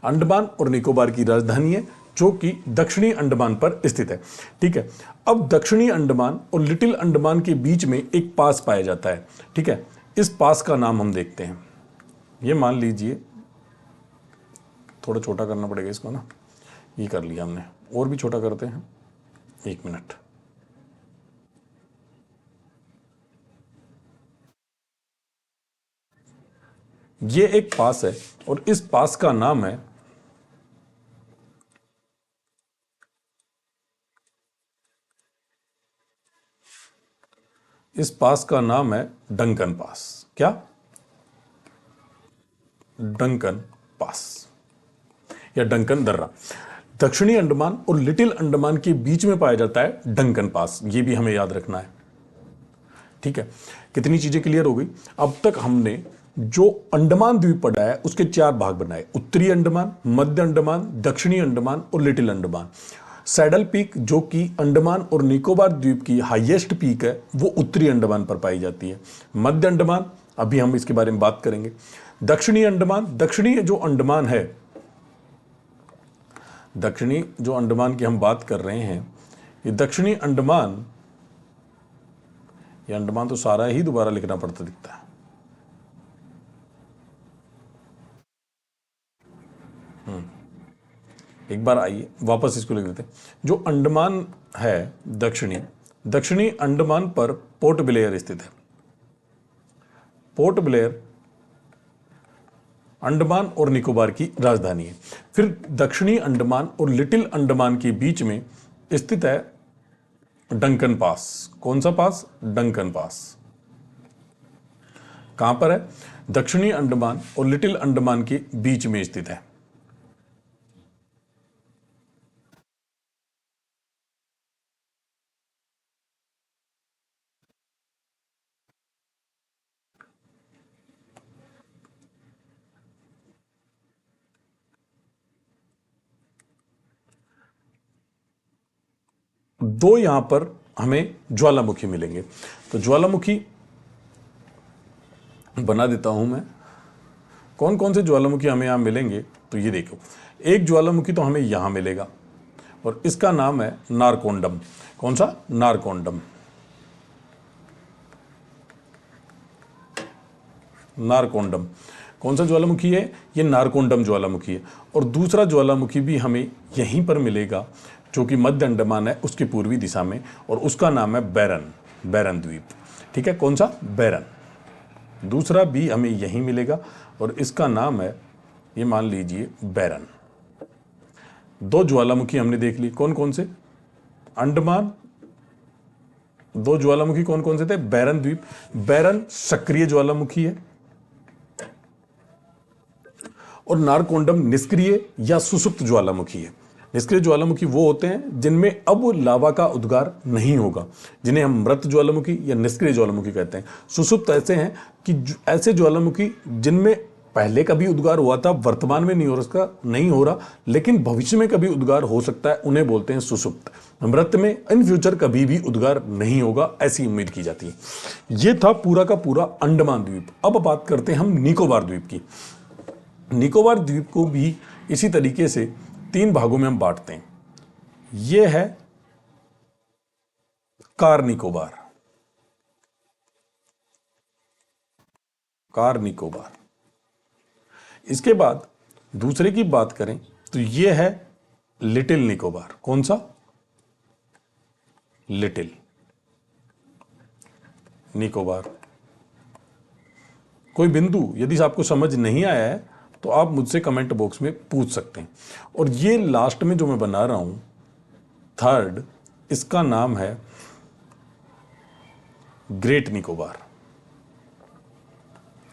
अंडमान और निकोबार की राजधानी है, जो कि दक्षिणी अंडमान पर स्थित है। ठीक है, अब दक्षिणी अंडमान और लिटिल अंडमान के बीच में एक पास पाया जाता है। ठीक है, इस पास का नाम हम देखते हैं। ये मान लीजिए, थोड़ा छोटा करना पड़ेगा इसको ना, ये कर लिया हमने, और भी छोटा करते हैं, 1 मिनट। ये एक पास है और इस पास का नाम है डंकन पास। क्या? डंकन पास या डंकन दर्रा। दक्षिणी अंडमान और लिटिल अंडमान के बीच में पाया जाता है डंकन पास, ये भी हमें याद रखना है। ठीक है, कितनी चीजें क्लियर हो गई? अब तक हमने जो अंडमान द्वीप पढ़ा है उसके 4 भाग बनाए: उत्तरी अंडमान, मध्य अंडमान, दक्षिणी अंडमान और लिटिल अंडमान। सैडल पीक, जो कि अंडमान और निकोबार द्वीप की हाईएस्ट पीक है, वो उत्तरी अंडमान पर पाई जाती है। मध्य अंडमान, अभी हम इसके बारे में बात करेंगे। दक्षिणी अंडमान, दक्षिणी जो अंडमान है, दक्षिणी जो अंडमान की हम बात कर रहे हैं, ये दक्षिणी अंडमान, ये अंडमान तो सारा ही दोबारा लिखना पड़ता दिखता है। एक बार आइए वापस इसको लिख देते हैं। जो अंडमान है दक्षिणी अंडमान पर पोर्ट ब्लेयर स्थित है। पोर्ट ब्लेयर अंडमान और निकोबार की राजधानी है। फिर दक्षिणी अंडमान और लिटिल अंडमान के बीच में स्थित है डंकन पास। कौन सा पास? Duncan pass. कहां पर है? दक्षिणी अंडमान और लिटिल अंडमान के बीच में स्थित है। दो यहां पर हमें ज्वालामुखी मिलेंगे, तो ज्वालामुखी बना देता हूं मैं। कौन कौन से ज्वालामुखी हमें यहां मिलेंगे? तो ये देखो, एक ज्वालामुखी तो हमें यहां मिलेगा और इसका नाम है नारकोंडम। कौन सा? नारकोंडम। नारकोंडम कौन सा ज्वालामुखी है? ये नारकोंडम ज्वालामुखी है। और दूसरा ज्वालामुखी भी हमें यहीं पर मिलेगा, जो कि मध्य अंडमान है उसकी पूर्वी दिशा में, और उसका नाम है बैरन द्वीप। ठीक है, कौन सा? बैरन। दूसरा भी हमें यहीं मिलेगा और इसका नाम है, ये मान लीजिए, बैरन। 2 ज्वालामुखी हमने देख ली। कौन कौन से? अंडमान। 2 ज्वालामुखी कौन कौन से थे? बैरन द्वीप। बैरन सक्रिय ज्वालामुखी है और नारकोंडम निष्क्रिय या सुसुप्त ज्वालामुखी है। निष्क्रिय ज्वालामुखी वो होते हैं जिनमें अब लावा का उद्गार नहीं होगा, जिन्हें हम मृत ज्वालामुखी या निष्क्रिय ज्वालामुखी कहते हैं। सुसुप्त ऐसे हैं कि ऐसे ज्वालामुखी जिनमें पहले कभी उद्गार हुआ था, वर्तमान में नहीं हो रहा, लेकिन भविष्य में कभी उद्गार हो सकता है, उन्हें बोलते हैं सुसुप्त। मृत में इन फ्यूचर कभी भी उद्गार नहीं होगा, ऐसी उम्मीद की जाती है। यह था पूरा का पूरा अंडमान द्वीप। अब बात करते हैं हम निकोबार द्वीप की। निकोबार द्वीप को भी इसी तरीके से 3 भागों में हम बांटते हैं। यह है कार निकोबार। कार निकोबार। इसके बाद दूसरे की बात करें तो यह है लिटिल निकोबार। कौन सा? लिटिल निकोबार। कोई बिंदु यदि आपको समझ नहीं आया है तो आप मुझसे कमेंट बॉक्स में पूछ सकते हैं। और ये लास्ट में जो मैं बना रहा हूं, थर्ड इसका नाम है ग्रेट निकोबार।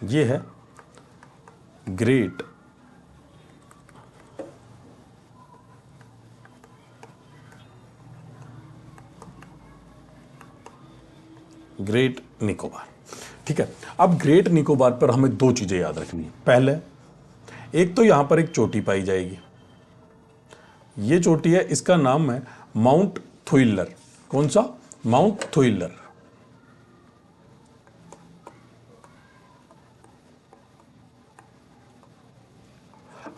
ये है ग्रेट निकोबार। ठीक है, अब ग्रेट निकोबार पर हमें दो चीजें याद रखनी है। पहले, एक तो यहां पर एक चोटी पाई जाएगी, ये चोटी है, इसका नाम है माउंट थुइलर। कौन सा? माउंट थुइलर।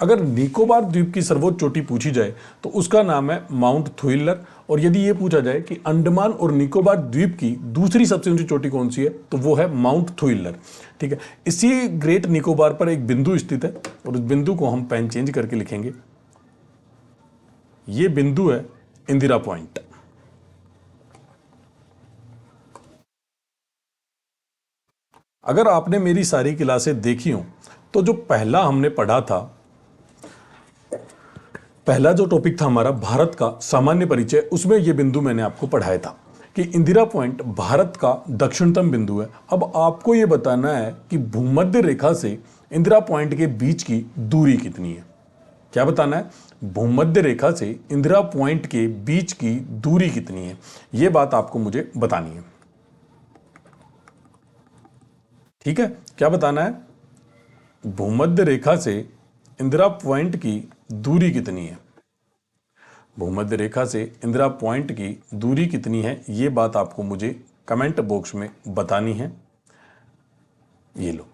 अगर निकोबार द्वीप की सर्वोच्च चोटी पूछी जाए तो उसका नाम है माउंट थुइलर, और यदि यह पूछा जाए कि अंडमान और निकोबार द्वीप की दूसरी सबसे ऊंची चोटी कौन सी है तो वो है माउंट थुइलर। ठीक है, इसी ग्रेट निकोबार पर एक बिंदु स्थित है और उस बिंदु को हम पेन चेंज करके लिखेंगे। यह बिंदु है इंदिरा पॉइंट। अगर आपने मेरी सारी क्लासें देखी हो तो जो पहला हमने पढ़ा था, पहला जो टॉपिक था हमारा भारत का सामान्य परिचय, उसमें यह बिंदु मैंने आपको पढ़ाया था कि इंदिरा पॉइंट भारत का दक्षिणतम बिंदु है। अब आपको यह बताना है कि भूमध्य रेखा से इंदिरा पॉइंट के बीच की दूरी कितनी है। क्या बताना है? भूमध्य रेखा से इंदिरा पॉइंट के बीच की दूरी कितनी है, यह बात आपको मुझे बतानी है। ठीक है, क्या बताना है? भूमध्य रेखा से इंदिरा पॉइंट की दूरी कितनी है। भूमध्य रेखा से इंदिरा पॉइंट की दूरी कितनी है, यह बात आपको मुझे कमेंट बॉक्स में बतानी है। ये लो,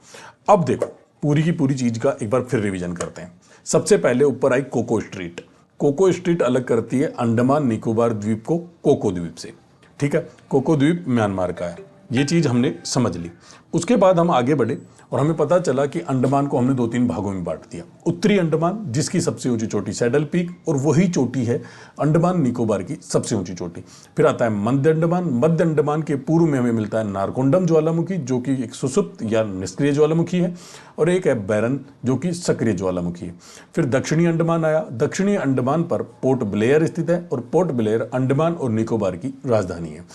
अब देखो पूरी की पूरी चीज का एक बार फिर रिवीजन करते हैं। सबसे पहले ऊपर आई कोको स्ट्रीट। कोको स्ट्रीट अलग करती है अंडमान निकोबार द्वीप को कोको द्वीप से। ठीक है, कोको द्वीप म्यांमार का है, ये चीज हमने समझ ली। उसके बाद हम आगे बढ़े और हमें पता चला कि अंडमान को हमने 2-3 भागों में बांट दिया। उत्तरी अंडमान, जिसकी सबसे ऊंची चोटी सैडल पीक, और वही चोटी है अंडमान निकोबार की सबसे ऊंची चोटी। फिर आता है मध्य अंडमान। मध्य अंडमान के पूर्व में हमें मिलता है नारकोंडम ज्वालामुखी, जो कि एक सुसुप्त या निष्क्रिय ज्वालामुखी है, और एक है बैरन, जो कि सक्रिय ज्वालामुखी है। फिर दक्षिणी अंडमान आया। दक्षिणी अंडमान पर पोर्ट ब्लेयर स्थित है, और पोर्ट ब्लेयर अंडमान और निकोबार की राजधानी है।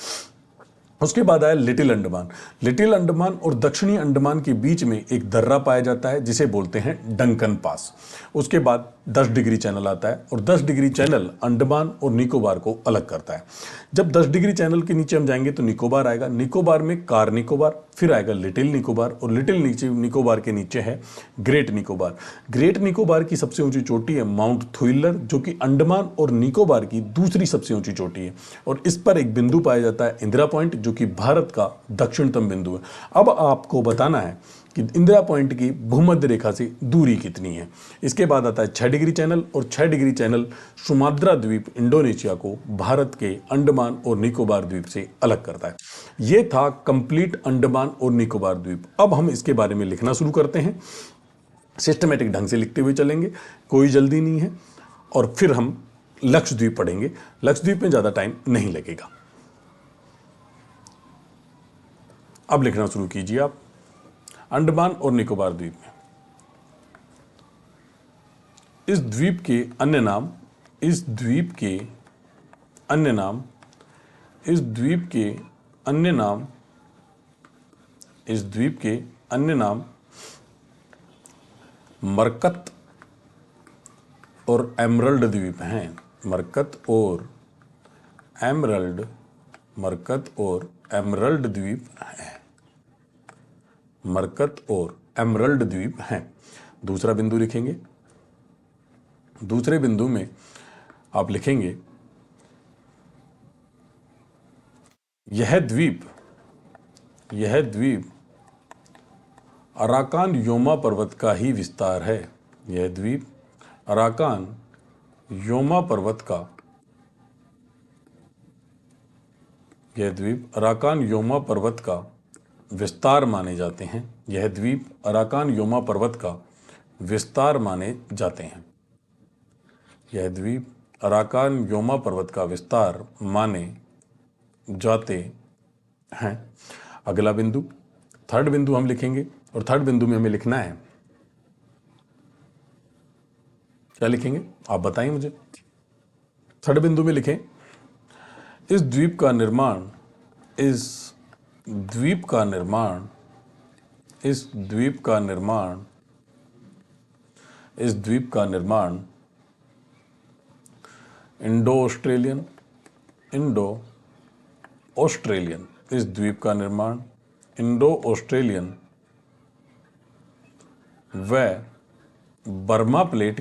उसके बाद आया लिटिल अंडमान। लिटिल अंडमान और दक्षिणी अंडमान के बीच में एक दर्रा पाया जाता है जिसे बोलते हैं डंकन पास। उसके बाद 10 डिग्री चैनल आता है, और 10 डिग्री चैनल अंडमान और निकोबार को अलग करता है। जब 10 डिग्री चैनल के नीचे हम जाएंगे तो निकोबार आएगा। निकोबार में कार निकोबार, फिर आएगा लिटिल निकोबार, और लिटिल निकोबार के नीचे है ग्रेट निकोबार। ग्रेट निकोबार की सबसे ऊंची चोटी है माउंट थुइलर, जो कि अंडमान और निकोबार की दूसरी सबसे ऊंची चोटी है, और इस पर एक बिंदु पाया जाता है इंदिरा पॉइंट, जो कि भारत का दक्षिणतम बिंदु है। अब आपको बताना है कि इंदिरा पॉइंट की भूमध्य रेखा से दूरी कितनी है। इसके बाद आता है 6 डिग्री चैनल, और 6 डिग्री चैनल सुमात्रा द्वीप इंडोनेशिया को भारत के अंडमान और निकोबार द्वीप से अलग करता है। यह था कंप्लीट अंडमान और निकोबार द्वीप। अब हम इसके बारे में लिखना शुरू करते हैं। सिस्टमेटिक ढंग से लिखते हुए चलेंगे, कोई जल्दी नहीं है, और फिर हम लक्षद्वीप पढ़ेंगे। लक्षद्वीप में ज्यादा टाइम नहीं लगेगा। अब लिखना शुरू कीजिए आप। अंडमान और निकोबार द्वीप में इस द्वीप के अन्य नाम, इस द्वीप के अन्य नाम, इस द्वीप के अन्य नाम, इस द्वीप के अन्य नाम मरकत और एमरल्ड द्वीप हैं। मरकत और एमरल्ड, मरकत और एमरल्ड द्वीप हैं। मरकत और एमरल्ड द्वीप हैं। दूसरा बिंदु लिखेंगे। दूसरे बिंदु में आप लिखेंगे यह द्वीप अराकान योमा पर्वत का ही विस्तार है। यह द्वीप अराकान योमा पर्वत का, यह द्वीप अराकान योमा पर्वत का विस्तार माने जाते हैं। यह द्वीप अराकान योमा पर्वत का विस्तार माने जाते हैं। यह द्वीप अराकान योमा पर्वत का विस्तार माने जाते हैं। अगला बिंदु, थर्ड बिंदु हम लिखेंगे, और थर्ड बिंदु में हमें लिखना है, क्या लिखेंगे आप बताइए मुझे। थर्ड बिंदु में लिखें इस द्वीप का निर्माण इस द्वीप का निर्माण इस द्वीप का निर्माण इस द्वीप का निर्माण इंडो ऑस्ट्रेलियन इस द्वीप का निर्माण इंडो ऑस्ट्रेलियन व बर्मा प्लेट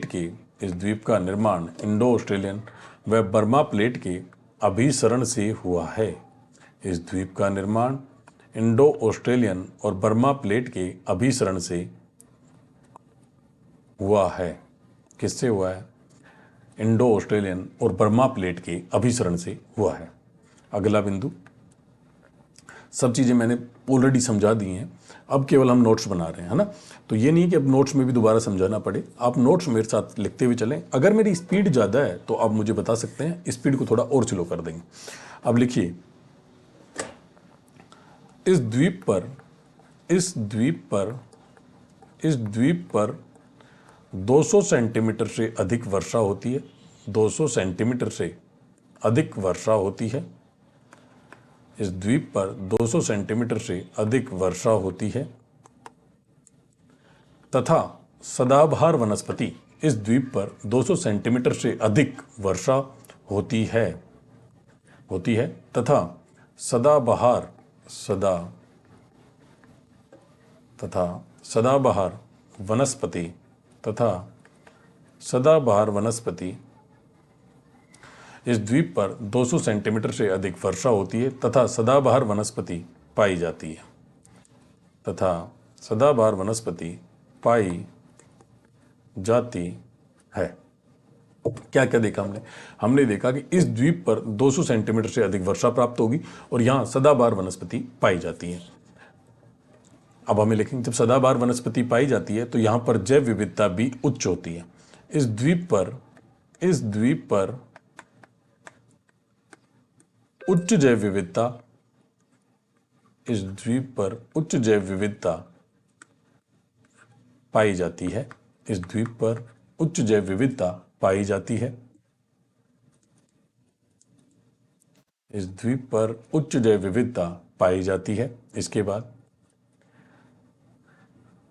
के इस द्वीप का निर्माण इंडो ऑस्ट्रेलियन व बर्मा प्लेट के अभिसरण से हुआ है। इस द्वीप का निर्माण इंडो ऑस्ट्रेलियन और बर्मा प्लेट के अभिसरण से हुआ है। किससे हुआ है? इंडो ऑस्ट्रेलियन और बर्मा प्लेट के अभिसरण से हुआ है। अगला बिंदु, सब चीज़ें मैंने ऑलरेडी समझा दी हैं, अब केवल हम नोट्स बना रहे हैं, है ना। तो ये नहीं कि अब नोट्स में भी दोबारा समझाना पड़े, आप नोट्स मेरे साथ लिखते हुए चलें। अगर मेरी स्पीड ज़्यादा है तो आप मुझे बता सकते हैं, स्पीड को थोड़ा और स्लो कर देंगे। अब लिखिए, इस द्वीप पर 200 सेंटीमीटर से अधिक वर्षा होती है। 200 सेंटीमीटर से अधिक वर्षा होती है। इस द्वीप पर 200 सेंटीमीटर से अधिक वर्षा होती है तथा सदाबहार वनस्पति इस द्वीप पर 200 सेंटीमीटर से अधिक वर्षा होती है तथा सदाबहार वनस्पति इस द्वीप पर 200 सेंटीमीटर से अधिक वर्षा होती है तथा सदाबहार वनस्पति पाई जाती है। क्या क्या देखा हमने देखा कि इस द्वीप पर 200 सेंटीमीटर से अधिक वर्षा प्राप्त होगी और यहाँ सदाबहार वनस्पति पाई जाती है। अब हमें लिखेंगे, जब सदाबहार वनस्पति पाई जाती है तो यहाँ पर जैव विविधता भी उच्च होती है। इस द्वीप पर उच्च जैव विविधता पाई जाती है। इस द्वीप पर उच्च जैव विविधता पाई जाती है। इस द्वीप पर उच्च जैव विविधता पाई जाती है। इसके बाद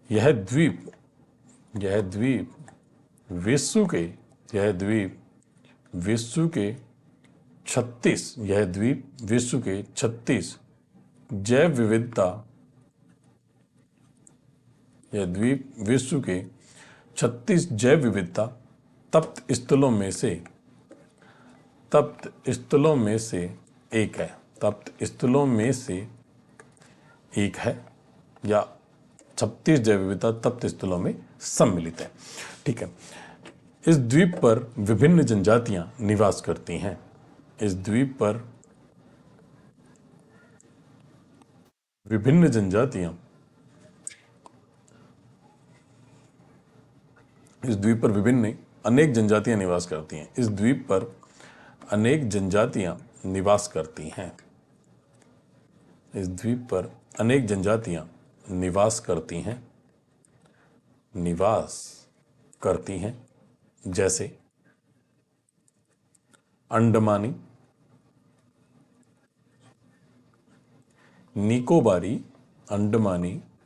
यह द्वीप विश्व के 36 जैव विविधता तप्त स्थलों में से एक है या 36 जैव विविधता तप्त स्थलों में सम्मिलित है। ठीक है। इस द्वीप पर विभिन्न जनजातियां निवास करती हैं। इस द्वीप पर विभिन्न अनेक जनजातियां निवास करती हैं। इस द्वीप पर अनेक जनजातियां निवास करती हैं। इस द्वीप पर अनेक जनजातियां निवास करती हैं जैसे अंडमानी, निकोबारी, सोमपेन,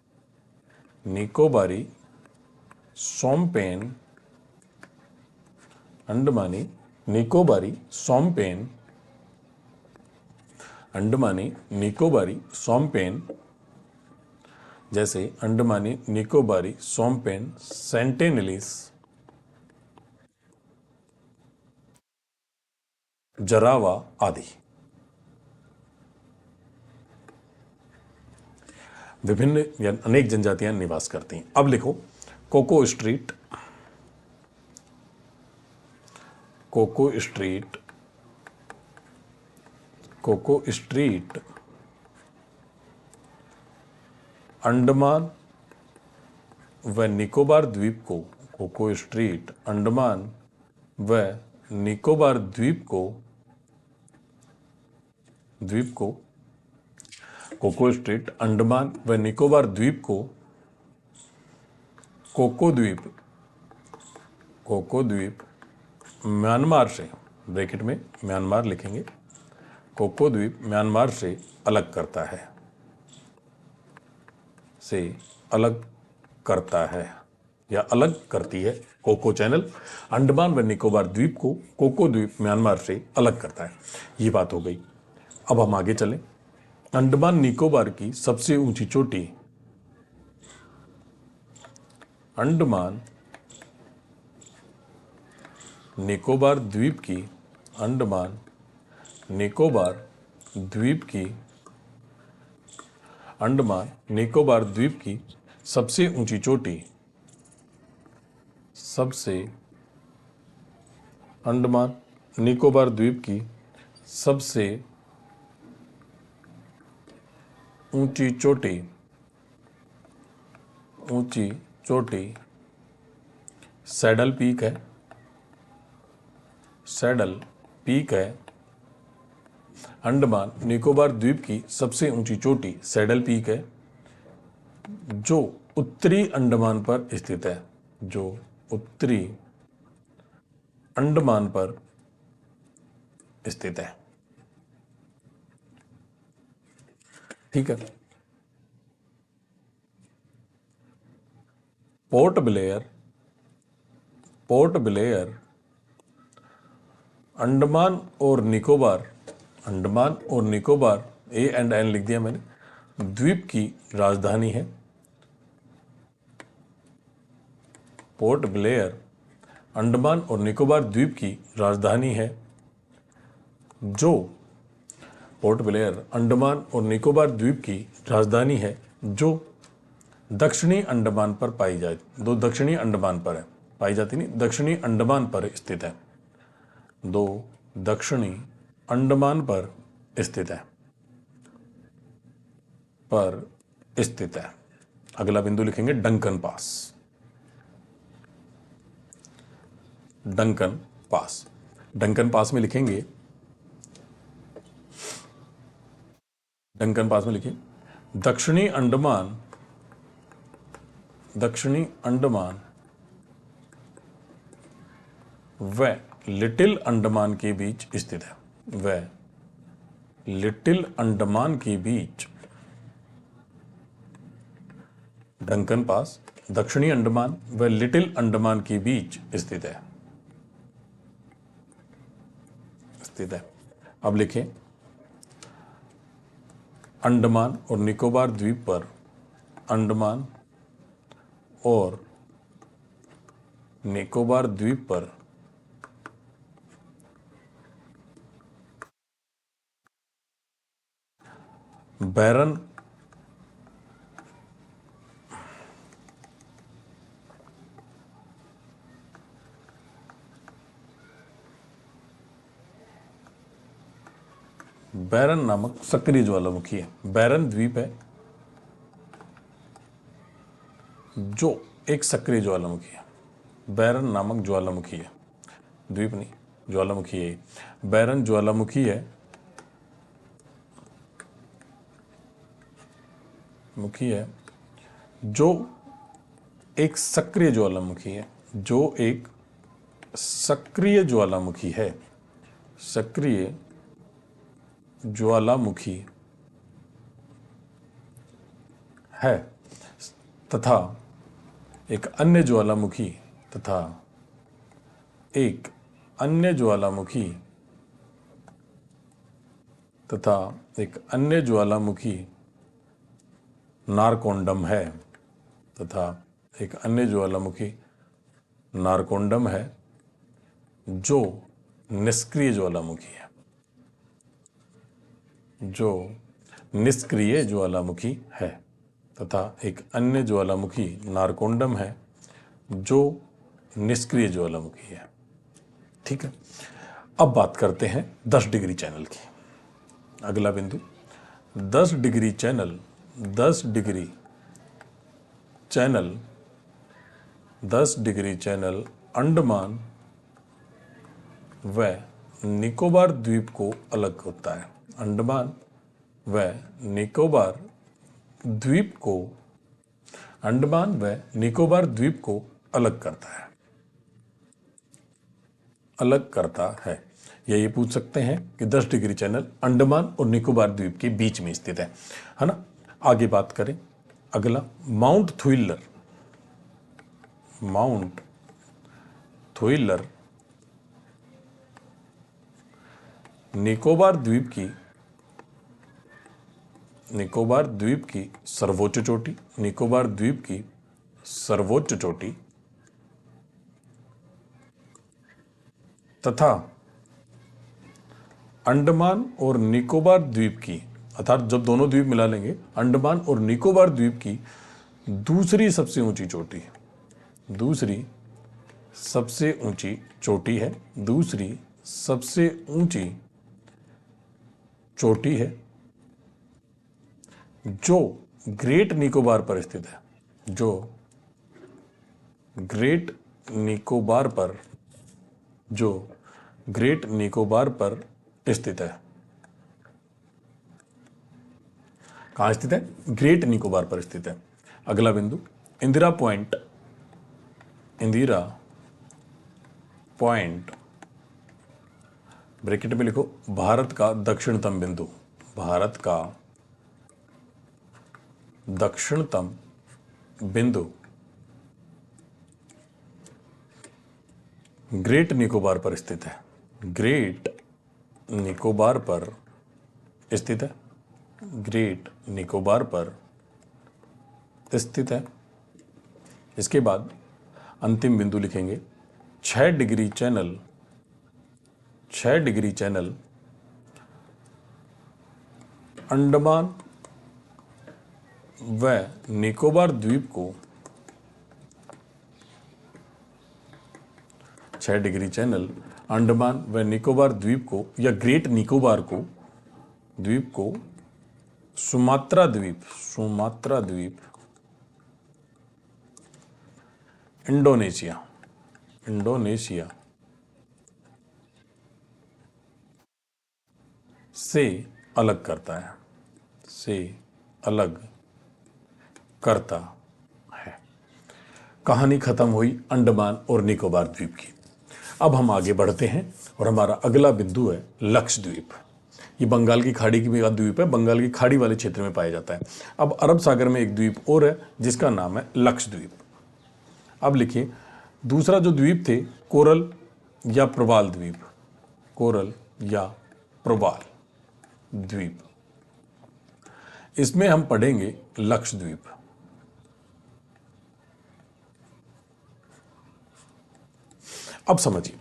जैसे अंडमानी निकोबारी सोमपेन, सेंटेनलीज, जरावा आदि। विभिन्न या अनेक जनजातियां निवास करती हैं। अब लिखो, कोको स्ट्रीट अंडमान व निकोबार द्वीप को कोको स्ट्रीट अंडमान व निकोबार द्वीप को कोको स्ट्रीट अंडमान व निकोबार द्वीप को कोको द्वीप म्यांमार से ब्रैकेट में म्यांमार लिखेंगे, कोको द्वीप म्यांमार से अलग करता है, से अलग करता है या अलग करती है। कोको चैनल अंडमान व निकोबार द्वीप को कोको द्वीप म्यांमार से अलग करता है। ये बात हो गई। अब हम आगे चलें। अंडमान निकोबार की सबसे ऊंची चोटी, अंडमान निकोबार द्वीप की, अंडमान निकोबार द्वीप की, अंडमान निकोबार द्वीप की सबसे ऊंची चोटी, सबसे अंडमान निकोबार द्वीप की सबसे ऊंची चोटी, ऊंची चोटी सैडल पीक है, सैडल पीक है। अंडमान निकोबार द्वीप की सबसे ऊंची चोटी सैडल पीक है, जो उत्तरी अंडमान पर स्थित है, जो उत्तरी अंडमान पर स्थित है। ठीक है। Port Blair, port Blair Andaman और निकोबार, अंडमान और निकोबार ए एंड एन लिख दिया मैंने, द्वीप की राजधानी है। पोर्ट ब्लेयर अंडमान और निकोबार द्वीप की राजधानी है, जो पोर्ट ब्लेयर अंडमान और निकोबार द्वीप की राजधानी है, जो दक्षिणी अंडमान पर पाई जाती, दो दक्षिणी अंडमान पर है, पाई जाती नहीं, दक्षिणी अंडमान पर स्थित है, दो दक्षिणी अंडमान पर स्थित है, पर स्थित है। अगला बिंदु लिखेंगे Duncan pass, Duncan pass. Duncan pass में लिखेंगे, डंकन पास में लिखिए दक्षिणी अंडमान, दक्षिणी अंडमान व लिटिल अंडमान के बीच स्थित है, व लिटिल अंडमान के बीच। डंकन पास दक्षिणी अंडमान व लिटिल अंडमान के बीच स्थित है, स्थित है। अब लिखें अंडमान और निकोबार द्वीप पर, अंडमान और निकोबार द्वीप पर बैरन बैरन नामक सक्रिय ज्वालामुखी है। बैरन द्वीप है जो एक सक्रिय ज्वालामुखी है, बैरन नामक ज्वालामुखी है, द्वीप नहीं ज्वालामुखी है। बैरन ज्वालामुखी है, मुखी है जो एक सक्रिय ज्वालामुखी है, जो एक सक्रिय ज्वालामुखी है, सक्रिय ज्वालामुखी है, तथा एक अन्य ज्वालामुखी, तथा एक अन्य ज्वालामुखी, तथा एक अन्य ज्वालामुखी नारकोंडम है, तथा एक अन्य ज्वालामुखी नारकोंडम है, जो निष्क्रिय ज्वालामुखी है, जो निष्क्रिय ज्वालामुखी है, तथा एक अन्य ज्वालामुखी नारकोंडम है, जो निष्क्रिय ज्वालामुखी है। ठीक है। अब बात करते हैं 10 डिग्री चैनल की। अगला बिंदु 10 degree channel, 10 degree channel, 10 degree channel Andaman व निकोबार द्वीप को अलग होता है। अंडमान व निकोबार द्वीप को, अंडमान व निकोबार द्वीप को अलग करता है, अलग करता है। या ये पूछ सकते हैं कि 10 डिग्री चैनल अंडमान और निकोबार द्वीप के बीच में स्थित है ना। आगे बात करें, अगला माउंट थुइलर। माउंट थुइलर निकोबार द्वीप की सर्वोच्च चोटी, निकोबार द्वीप की सर्वोच्च चोटी तथा अंडमान और निकोबार द्वीप की, अर्थात जब दोनों द्वीप मिला लेंगे, अंडमान और निकोबार द्वीप की दूसरी सबसे ऊंची चोटी है, दूसरी सबसे ऊंची चोटी है, दूसरी सबसे ऊंची चोटी है जो ग्रेट निकोबार पर स्थित है, जो ग्रेट निकोबार पर, जो ग्रेट निकोबार पर स्थित है। कहां स्थित है? ग्रेट निकोबार पर स्थित है। अगला बिंदु Indira point. Indira point bracket में लिखो भारत का दक्षिणतम बिंदु, भारत का दक्षिणतम बिंदु ग्रेट निकोबार पर स्थित है, ग्रेट निकोबार पर स्थित है, ग्रेट निकोबार पर स्थित है। इसके बाद अंतिम बिंदु लिखेंगे 6 degree channel, 6 degree channel Andaman व निकोबार द्वीप को, 6 डिग्री चैनल अंडमान व निकोबार द्वीप को या ग्रेट निकोबार को द्वीप को सुमात्रा द्वीप, सुमात्रा द्वीप इंडोनेशिया, इंडोनेशिया से अलग करता है, से अलग करता है। कहानी खत्म हुई अंडमान और निकोबार द्वीप की। अब हम आगे बढ़ते हैं और हमारा अगला बिंदु है लक्षद्वीप। ये बंगाल की खाड़ी की भी द्वीप है, बंगाल की खाड़ी वाले क्षेत्र में पाया जाता है। अब अरब सागर में एक द्वीप और है जिसका नाम है लक्षद्वीप। अब लिखिए दूसरा जो द्वीप थे कोरल या प्रवाल द्वीप, कोरल या प्रवाल द्वीप, इसमें हम पढ़ेंगे लक्षद्वीप। अब समझिए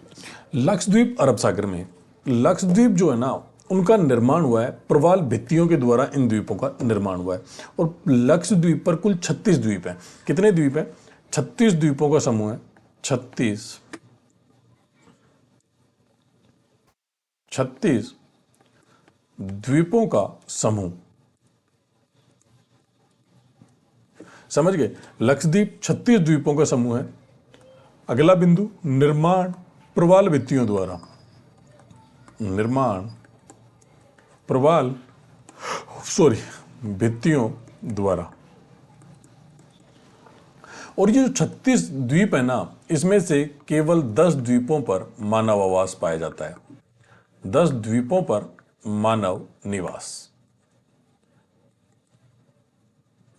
लक्षद्वीप अरब सागर में, लक्षद्वीप जो है ना उनका निर्माण हुआ है प्रवाल भित्तियों के द्वारा, इन द्वीपों का निर्माण हुआ है। और लक्षद्वीप पर कुल 36 द्वीप हैं। कितने द्वीप हैं? 36 द्वीपों का समूह है, 36 द्वीपों का समूह। समझ गए? लक्षद्वीप 36 द्वीपों का समूह है। अगला बिंदु निर्माण प्रवाल भित्तियों द्वारा, निर्माण प्रवाल भित्तियों द्वारा। और ये जो 36 द्वीप है ना, इसमें से केवल 10 द्वीपों पर मानव आवास पाया जाता है, 10 द्वीपों पर मानव निवास,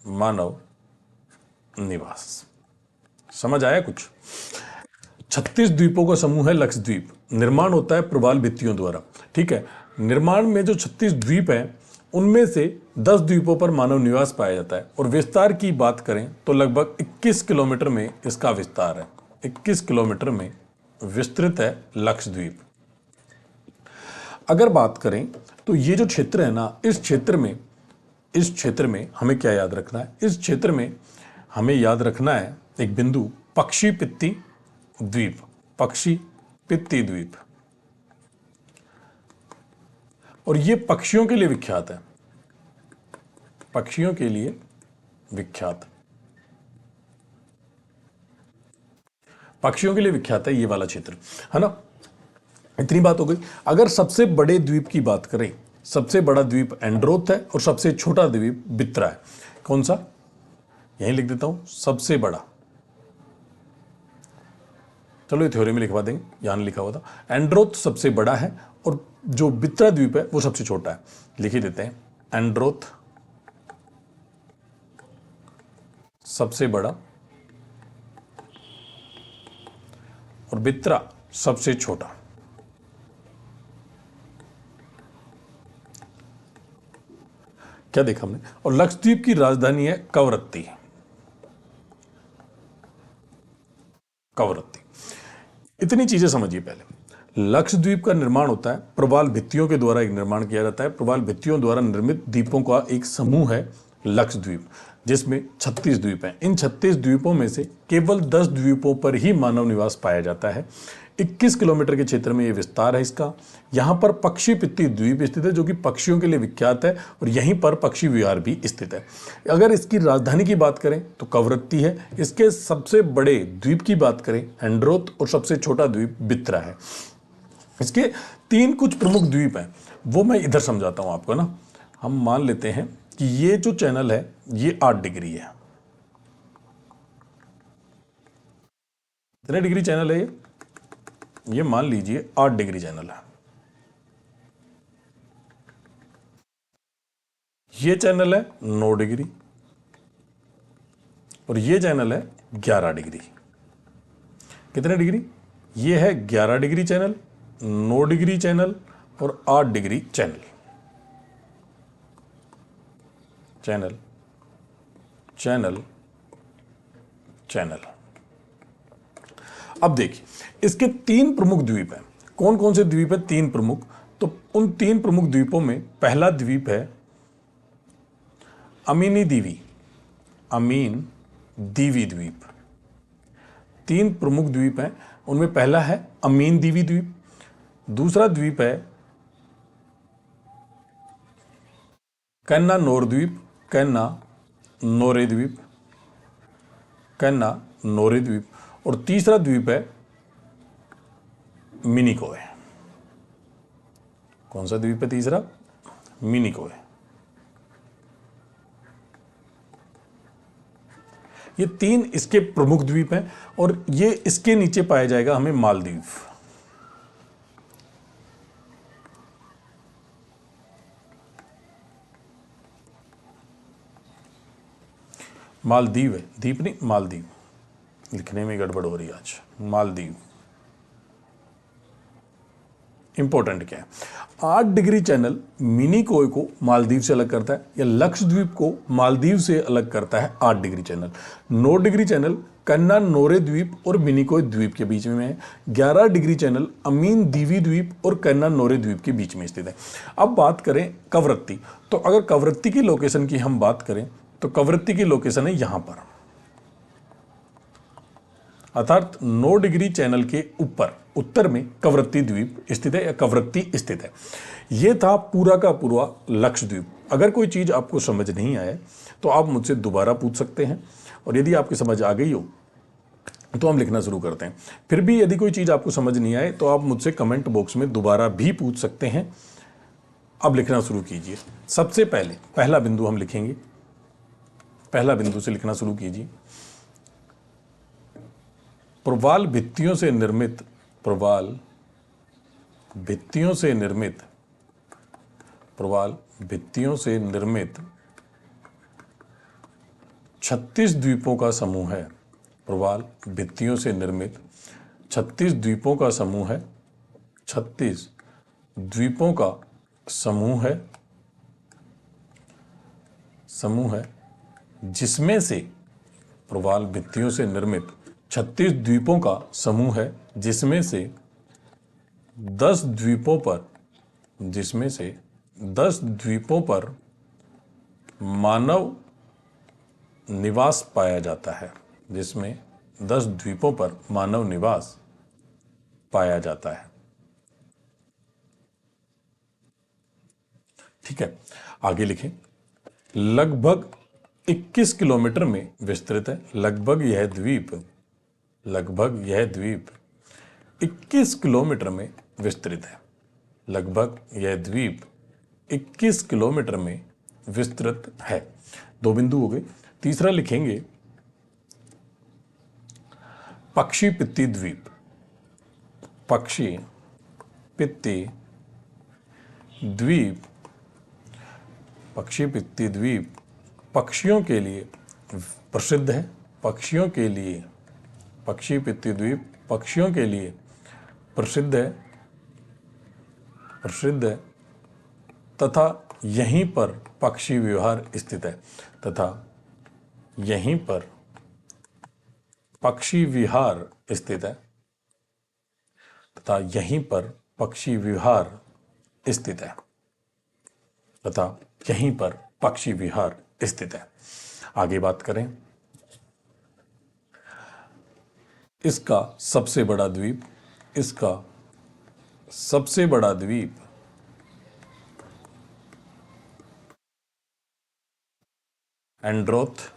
मानव निवास। समझ आया कुछ? 36 द्वीपों का समूह है लक्षद्वीप। निर्माण होता है प्रवाल भित्तियों द्वारा, ठीक है। निर्माण में जो 36 द्वीप हैं उनमें से 10 द्वीपों पर मानव निवास पाया जाता है। और विस्तार की बात करें तो लगभग 21 किलोमीटर में इसका विस्तार है, 21 किलोमीटर में विस्तृत है लक्षद्वीप। अगर बात करें तो ये जो क्षेत्र है ना, इस क्षेत्र में हमें क्या याद रखना है? इस क्षेत्र में हमें याद रखना है एक बिंदु पक्षी-पित्ती द्वीप, पक्षी-पित्ती द्वीप। और ये पक्षियों के लिए विख्यात है, पक्षियों के लिए विख्यात, पक्षियों के लिए विख्यात है ये वाला क्षेत्र, है ना। इतनी बात हो गई। अगर सबसे बड़े द्वीप की बात करें, सबसे बड़ा द्वीप एंड्रोथ है और सबसे छोटा द्वीप बित्रा है। कौन सा? यहीं लिख देता हूं, सबसे बड़ा चलो ये थ्योरी में लिखवा देंगे, यहाँ लिखा हुआ था। एंड्रोथ सबसे बड़ा है और जो बित्रा द्वीप है वो सबसे छोटा है। लिख ही देते हैं, एंड्रोथ सबसे बड़ा और बित्रा सबसे छोटा। क्या देखा हमने? और लक्षद्वीप की राजधानी है कवरत्ती। कवरत्ती। इतनी चीजें समझिए पहले। लक्षद्वीप का निर्माण होता है प्रवाल भित्तियों के द्वारा, एक निर्माण किया जाता है। प्रवाल भित्तियों द्वारा निर्मित द्वीपों का एक समूह है लक्षद्वीप, जिसमें 36 द्वीप हैं। इन 36 द्वीपों में से केवल 10 द्वीपों पर ही मानव निवास पाया जाता है। 21 किलोमीटर के क्षेत्र में यह विस्तार है इसका। यहाँ पर पक्षी पित्ती द्वीप स्थित है, जो कि पक्षियों के लिए विख्यात है, और यहीं पर पक्षी विहार भी स्थित है। अगर इसकी राजधानी की बात करें तो कवरत्ती है। इसके सबसे बड़े द्वीप की बात करें एंड्रोथ, और सबसे छोटा द्वीप बित्रा है। इसके 3 कुछ प्रमुख द्वीप हैं, वो मैं इधर समझाता हूं आपको ना। हम मान लेते हैं कि ये जो चैनल है ये 8 डिग्री है। कितने डिग्री चैनल है ये मान लीजिए 8 डिग्री चैनल है। ये चैनल है 9 डिग्री और ये चैनल है 11 डिग्री। कितने डिग्री? ये है 11 डिग्री चैनल, 9 डिग्री चैनल और 8 degree channel. Channel channel channel. अब देखिए इसके 3 प्रमुख द्वीप हैं। कौन कौन से द्वीप है? 3 प्रमुख। तो उन 3 प्रमुख द्वीपों में पहला द्वीप है अमीनी दीवी। अमीन दीवी द्वीप। 3 प्रमुख द्वीप हैं, उनमें पहला है अमीन दीवी द्वीप। दूसरा द्वीप है कैन्ना नोर द्वीप, कैन्ना नोरे द्वीप, कैन्ना नोरे द्वीप। और तीसरा द्वीप है मिनिकोय। कौन सा द्वीप है तीसरा? मिनिकोय। ये 3 इसके प्रमुख द्वीप हैं और ये इसके नीचे पाया जाएगा हमें मालदीव। मालदीव है, द्वीप नहीं, मालदीव। लिखने में गड़बड़ हो रही है आज। मालदीव इंपॉर्टेंट क्या है? 8 डिग्री चैनल मिनिकोय को मालदीव से अलग करता है, या लक्षद्वीप को मालदीव से अलग करता है 8 डिग्री चैनल। 9 डिग्री चैनल कन्ना नोरे द्वीप और मिनिकोय द्वीप के बीच में है। 11 डिग्री चैनल अमीन दीवी द्वीप और कन्ना नोरे द्वीप के बीच में स्थित है। अब बात करें कवरत्ती, तो अगर कवरत्ती की लोकेशन की हम बात करें तो कवरत्ती की लोकेशन है यहां पर, अर्थात 9 डिग्री चैनल के ऊपर उत्तर में कवरत्ती द्वीप स्थित है या कवरत्ती स्थित है। यह था पूरा का पूरा लक्षद्वीप। अगर कोई चीज आपको समझ नहीं आए तो आप मुझसे दोबारा पूछ सकते हैं, और यदि आपकी समझ आ गई हो तो हम लिखना शुरू करते हैं। फिर भी यदि कोई चीज आपको समझ नहीं आए तो आप मुझसे कमेंट बॉक्स में दोबारा भी पूछ सकते हैं। अब लिखना शुरू कीजिए। सबसे पहले पहला बिंदु हम लिखेंगे, पहला बिंदु से लिखना शुरू कीजिए। प्रवाल भित्तियों से निर्मित, प्रवाल भित्तियों से निर्मित, प्रवाल भित्तियों से निर्मित 36 द्वीपों का समूह है। प्रवाल भित्तियों से निर्मित 36 द्वीपों का समूह है। 36 द्वीपों का समूह है, समूह है, जिसमें से प्रवाल भित्तियों से निर्मित 36 द्वीपों का समूह है, जिसमें से 10 द्वीपों पर, जिसमें से 10 द्वीपों पर मानव निवास पाया जाता है, जिसमें 10 द्वीपों पर मानव निवास पाया जाता है। ठीक है, आगे लिखें। लगभग 21 किलोमीटर में विस्तृत है। लगभग यह द्वीप, लगभग यह द्वीप 21 किलोमीटर में विस्तृत है। लगभग यह द्वीप 21 किलोमीटर में विस्तृत है। 2 बिंदु हो गए। तीसरा लिखेंगे पक्षी पित्ती द्वीप। पक्षी पित्ती द्वीप, पक्षी पित्ती द्वीप पक्षियों के लिए प्रसिद्ध है, पक्षियों के लिए, पक्षी पित्ती द्वीप पक्षियों के लिए प्रसिद्ध है, प्रसिद्ध है तथा यहीं पर पक्षी विहार स्थित है, तथा यहीं पर पक्षी विहार स्थित है, तथा यहीं पर पक्षी विहार स्थित है, तथा यहीं पर पक्षी विहार स्थित है। आगे बात करें, इसका सबसे बड़ा द्वीप, इसका सबसे बड़ा द्वीप एंड्रोथ,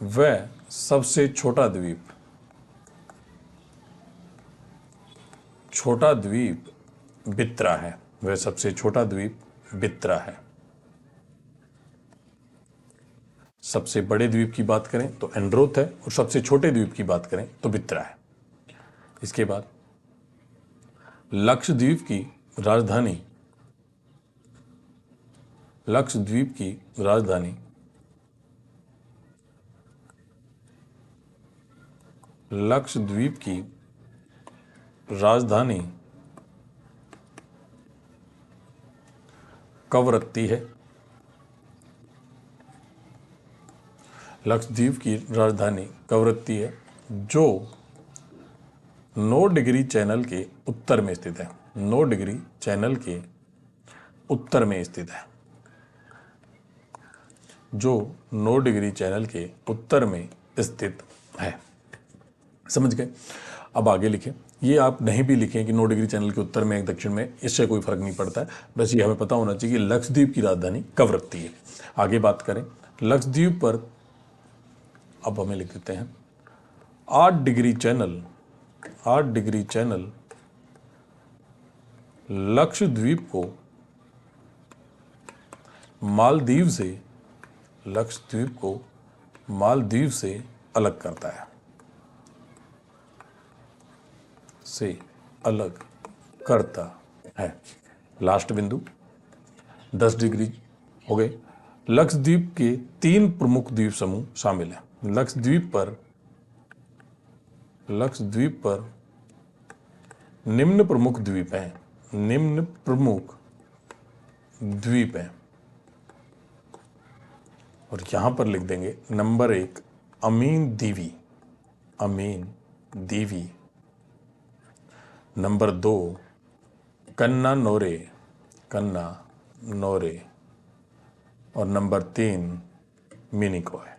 वह सबसे छोटा द्वीप, छोटा द्वीप बित्रा है, वह सबसे छोटा द्वीप बित्रा है। सबसे बड़े द्वीप की बात करें तो एंड्रोथ है, और सबसे छोटे द्वीप की बात करें तो बित्रा है। इसके बाद लक्षद्वीप की राजधानी, लक्षद्वीप की राजधानी, लक्षद्वीप की राजधानी कवरत्ती है, लक्षद्वीप की राजधानी कवरत्ती है, जो 9 डिग्री चैनल के उत्तर में स्थित है, 9 डिग्री चैनल के उत्तर में स्थित है, जो 9 डिग्री चैनल के उत्तर में स्थित है। समझ गए? अब आगे लिखें, ये आप नहीं भी लिखें कि 9 डिग्री चैनल के उत्तर में एक दक्षिण में, इससे कोई फर्क नहीं पड़ता है, बस ये हमें पता होना चाहिए कि लक्षद्वीप की राजधानी कवरत्ती है। आगे बात करें, लक्षद्वीप पर अब हमें लिख देते हैं 8 degree channel, 8 degree channel Lakshadweep को मालदीव से, लक्षद्वीप को मालदीव से अलग करता है, से अलग करता है। लास्ट बिंदु 10 डिग्री हो गए। लक्षद्वीप के 3 प्रमुख द्वीप समूह शामिल हैं। लक्षद्वीप पर निम्न प्रमुख द्वीप हैं, निम्न प्रमुख द्वीप हैं, और यहां पर लिख देंगे नंबर 1 अमीन दीवी, अमीन दीवी, नंबर 2 कन्ना नोरे, कन्ना नोरे, और नंबर 3 मिनिकॉय।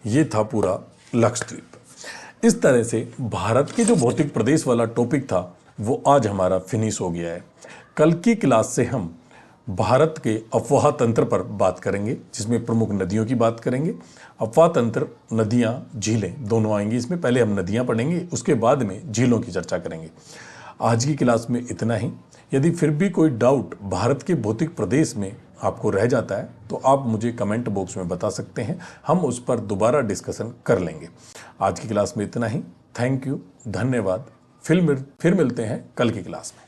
ये था पूरा लक्षद्वीप। इस तरह से भारत के जो भौतिक प्रदेश वाला टॉपिक था वो आज हमारा फिनिश हो गया है। कल की क्लास से हम भारत के अफवाह तंत्र पर बात करेंगे, जिसमें प्रमुख नदियों की बात करेंगे। अफवाह तंत्र, नदियाँ, झीलें दोनों आएंगी इसमें। पहले हम नदियाँ पढ़ेंगे, उसके बाद में झीलों की चर्चा करेंगे। आज की क्लास में इतना ही। यदि फिर भी कोई डाउट भारत के भौतिक प्रदेश में आपको रह जाता है तो आप मुझे कमेंट बॉक्स में बता सकते हैं, हम उस पर दोबारा डिस्कशन कर लेंगे। आज की क्लास में इतना ही। थैंक यू, धन्यवाद। फिर मिलते हैं कल की क्लास में।